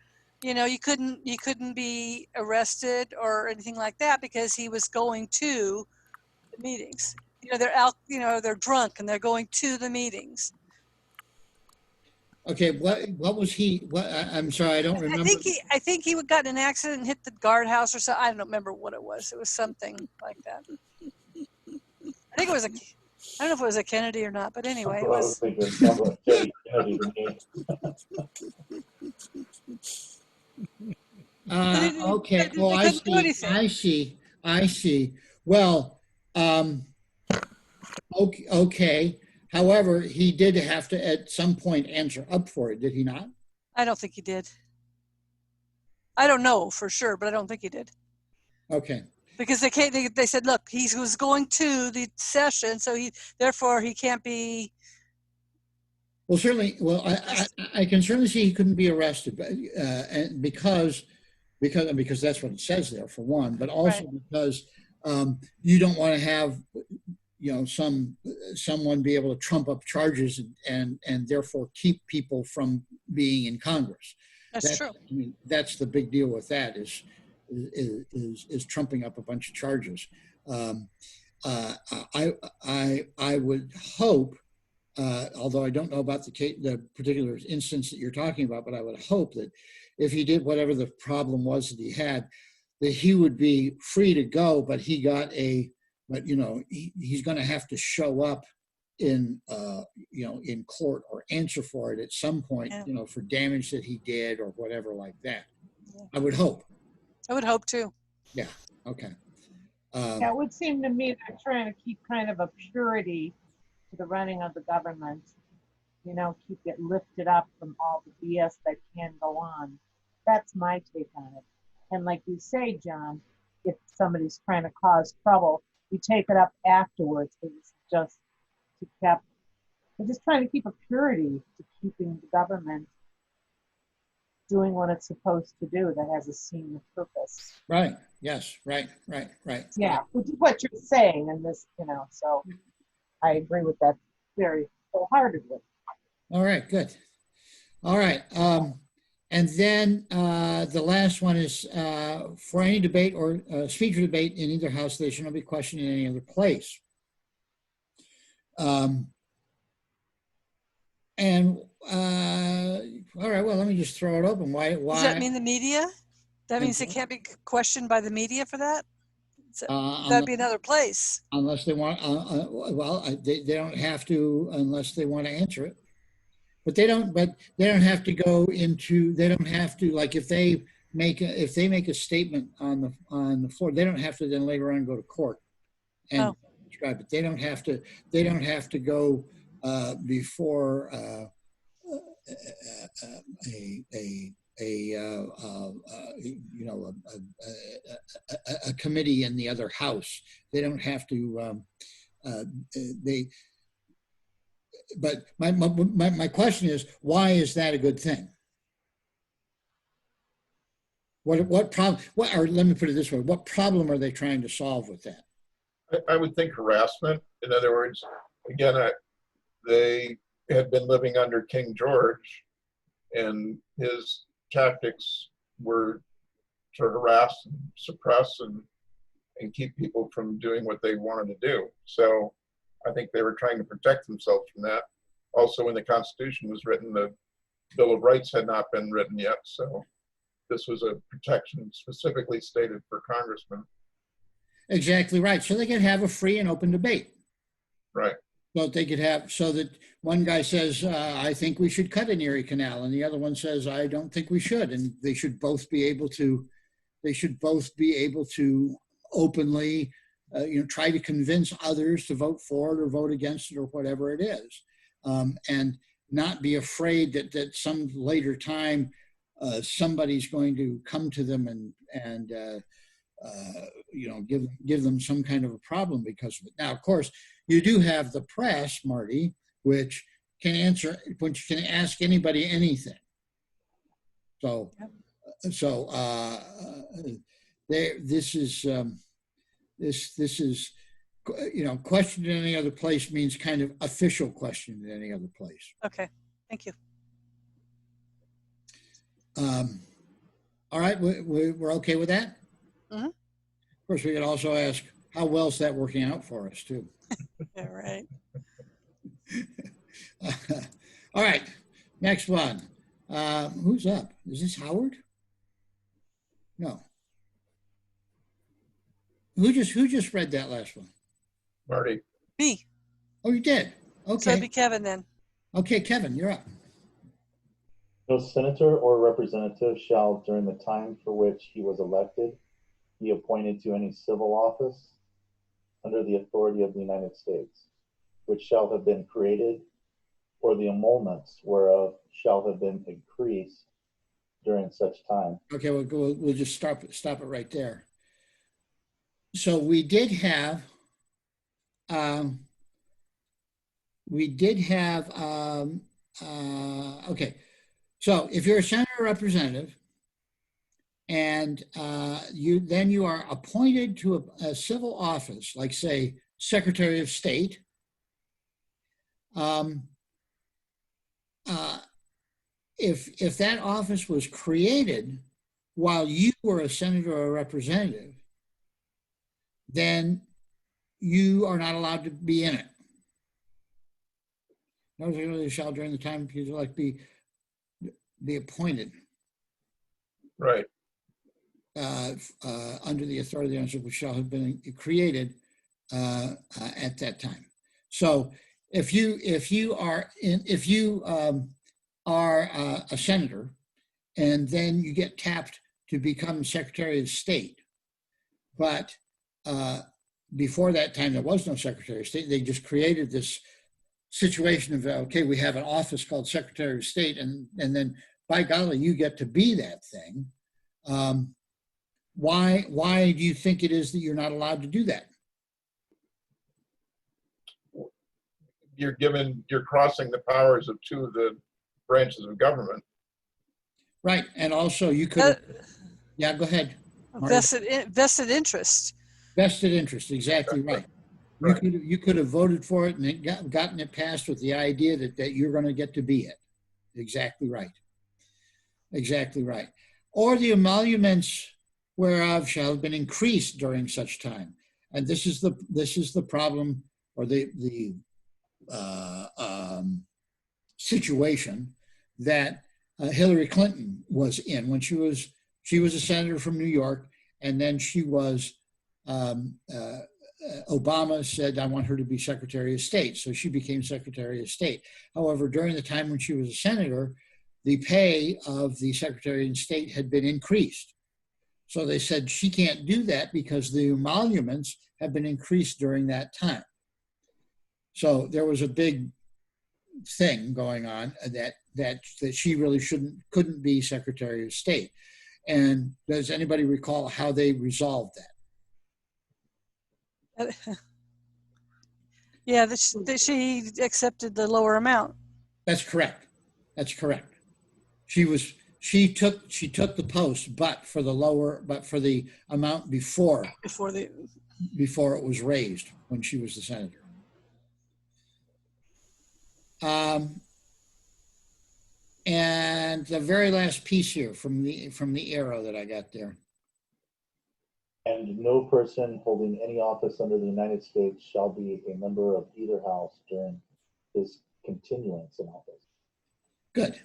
you know, you couldn't be arrested or anything like that because he was going to the meetings. You know, they're out, you know, they're drunk and they're going to the meetings. Okay. What was he? I'm sorry, I don't remember. I think he got in an accident and hit the guardhouse or something. I don't remember what it was. It was something like that. I think it was I don't know if it was a Kennedy or not, but anyway, it was. Okay. They Oh, I couldn't do see. anything. I see. Well, okay. However, he did have to at some point answer up for it, did he not? I don't think he did. I don't know for sure, but I don't think he did. Okay. Because they said, look, he was going to the session, so therefore he can't be. Well, certainly. Well, I can certainly see he couldn't be arrested, but and because that's what it says there for one, but also Right. because you don't want to have, you know, someone be able to trump up charges and therefore keep people from being in Congress. That's true. I mean, that's the big deal with that is trumping up a bunch of charges. I would hope, although I don't know about the particular instance that you're talking about, but I would hope that if he did whatever the problem was that he had, that he would be free to go, but he's going to have to show up in court or answer for it at some point, Yeah. For damage that he did or whatever like that. Yeah. I would hope. I would hope too. Yeah. Okay. Yeah, it would seem to me they're trying to keep kind of a purity to the running of the government. You know, keep it lifted up from all the BS that can go on. That's my take on it. And like you say, John, if somebody's trying to cause trouble, you take it up afterwards. It's just they're just trying to keep a purity to keeping the government doing what it's supposed to do that has a senior purpose. Right. Yes. Right. Yeah, which is what you're saying in this, so I agree with that very wholeheartedly. All right. Good. All right. And then the last one is for any debate or speech or debate in either house, they shall not be questioned in any other place. All right, well, let me just throw it open. Why? Does that mean the media? That means it can't be questioned by the media for that? That'd be another place. Unless they want, they don't have to unless they want to answer it. But they don't have to go into, they don't have to, like if they make a statement on the floor, they don't have to then later on go to court and describe it. They don't have to go before a committee in the other house. They don't have to. But my question is, why is that a good thing? What problem? Or let me put it this way: what problem are they trying to solve with that? I would think harassment. In other words, again, they had been living under King George, and his tactics were to harass and suppress and keep people from doing what they wanted to do. So I think they were trying to protect themselves from that. Also, when the Constitution was written, the Bill of Rights had not been written yet. So this was a protection specifically stated for congressmen. Exactly right. So they could have a free and open debate. Right. Well, they could have, so that one guy says, I think we should cut an Erie Canal, and the other one says, I don't think we should. And they should both be able to they should both be able to openly, try to convince others to vote for it or vote against it or whatever it is. And not be afraid that some later time somebody's going to come to them and give them some kind of a problem because of it. Now, of course, you do have the press, Marty, which can ask anybody anything. So, this is questioned in any other place means kind of official question in any other place. Okay, thank you. All right, we're okay with that? Mhm. Of course, we could also ask, how well is that working out for us, too? All right. All right, next one. Who's up? Is this Howard? No. Who just read that last one? Marty, Me. Oh, you did? So it'd Okay. be Kevin then. Okay, Kevin, you're up. No senator or representative shall, during the time for which he was elected, be appointed to any civil office under the authority of the United States, which shall have been created, or the emoluments whereof shall have been increased during such time. Okay, we'll just stop it right there. So we did have okay. So if you're a senator or representative and you are appointed to a civil office, like say Secretary of State, if that office was created while you were a senator or a representative, then you are not allowed to be in it. No senator shall, during the time you like be appointed right. under the authority of the United States, which shall have been created at that time. So if you are a senator and then you get tapped to become Secretary of State, but before that time there was no Secretary of State. They just created this situation of, okay, we have an office called Secretary of State, and then by golly, you get to be that thing. Why do you think it is that you're not allowed to do that? You're crossing the powers of two of the branches of government. Right, and also you could, yeah, go ahead. Marty. Vested interest. Vested interest, exactly right. Right. You could have voted for it and gotten it passed with the idea that you're going to get to be it. Exactly right. Exactly right. Or the emoluments whereof shall have been increased during such time. And this is the problem, or the situation that Hillary Clinton was in when she was a senator from New York, and then she was Obama said, I want her to be Secretary of State. So she became Secretary of State. However, during the time when she was a senator, the pay of the Secretary of State had been increased. So they said she can't do that because the emoluments have been increased during that time. So there was a big thing going on that she really couldn't be Secretary of State. And does anybody recall how they resolved that? Yeah, that she accepted the lower amount. That's correct. That's correct. She took the post, but for the amount before it was raised when she was the senator. And the very last piece here from the arrow that I got there. And no person holding any office under the United States shall be a member of either house during his continuance in office. Good.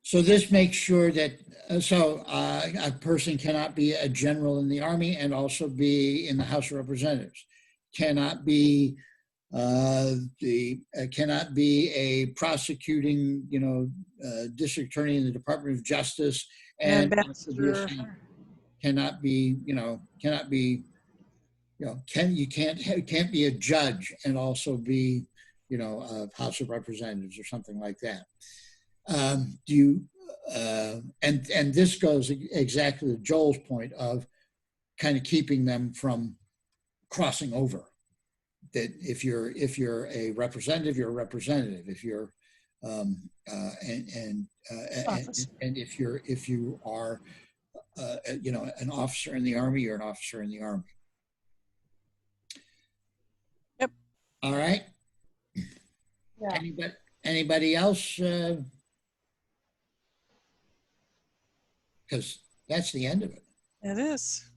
So this makes sure that a person cannot be a general in the Army and also be in the House of Representatives. Cannot be cannot be a prosecuting district attorney in the Department of Justice and Ambassador. cannot be, can't be a judge and also be, a House of Representatives or something like that. And this goes exactly to Joel's point of kind of keeping them from crossing over. That if you're a representative, you're a representative. If you're and if you are an officer in the Army, you're an officer in the Army. Yep. All right. Yeah. Anybody else? Because that's the end of it. It is.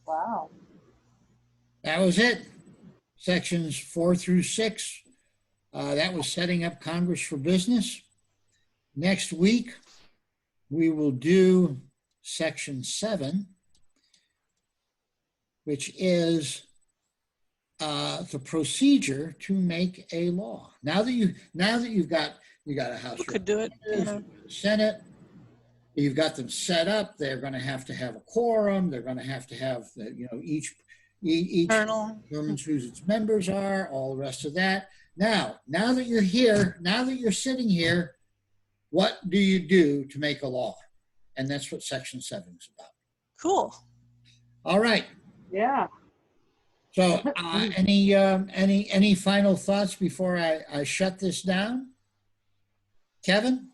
Wow. That was it. Sections 4 through 6. That was setting up Congress for business. Next week, we will do section 7, which is the procedure to make a law. Now that you've got a House Who could do it? Yeah. Senate, you've got them set up. They're going to have a quorum. They're going to have each Colonel. determines who its members are, all the rest of that. Now that you're here, now that you're sitting here, what do you do to make a law? And that's what section 7 is about. Cool. All right. Yeah. So any final thoughts before I shut this down? Kevin?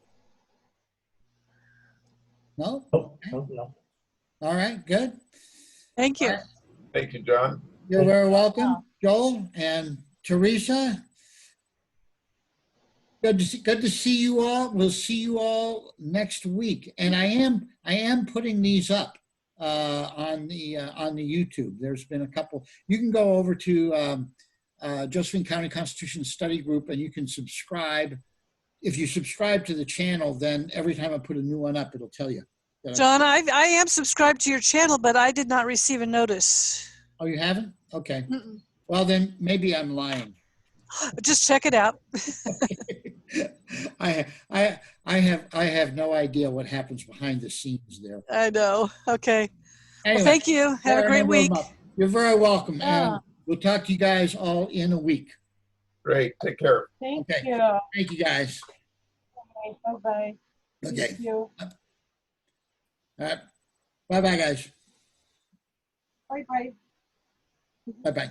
No? Oh, no. All right, good. Thank you. Thank you, John. You're very welcome, Joel and Teresa. Good to see you all. We'll see you all next week. And I am putting these up on the YouTube. There's been a couple. You can go over to Josephine County Constitution Study Group and you can subscribe. If you subscribe to the channel, then every time I put a new one up, it'll tell you. John, I am subscribed to your channel, but I did not receive a notice. Oh, you haven't? Okay. Mm-mm. Well, then maybe I'm lying. Just check it out. I have no idea what happens behind the scenes there. I know. Okay. Anyway, Well, thank you. Have a great week. You're very welcome. Yeah. And we'll talk to you guys all in a week. Great. Take care. Thank Okay. you. Thank you guys. Okay, bye-bye. Okay. Thank you. All right. Bye-bye, guys. Bye-bye. Bye-bye.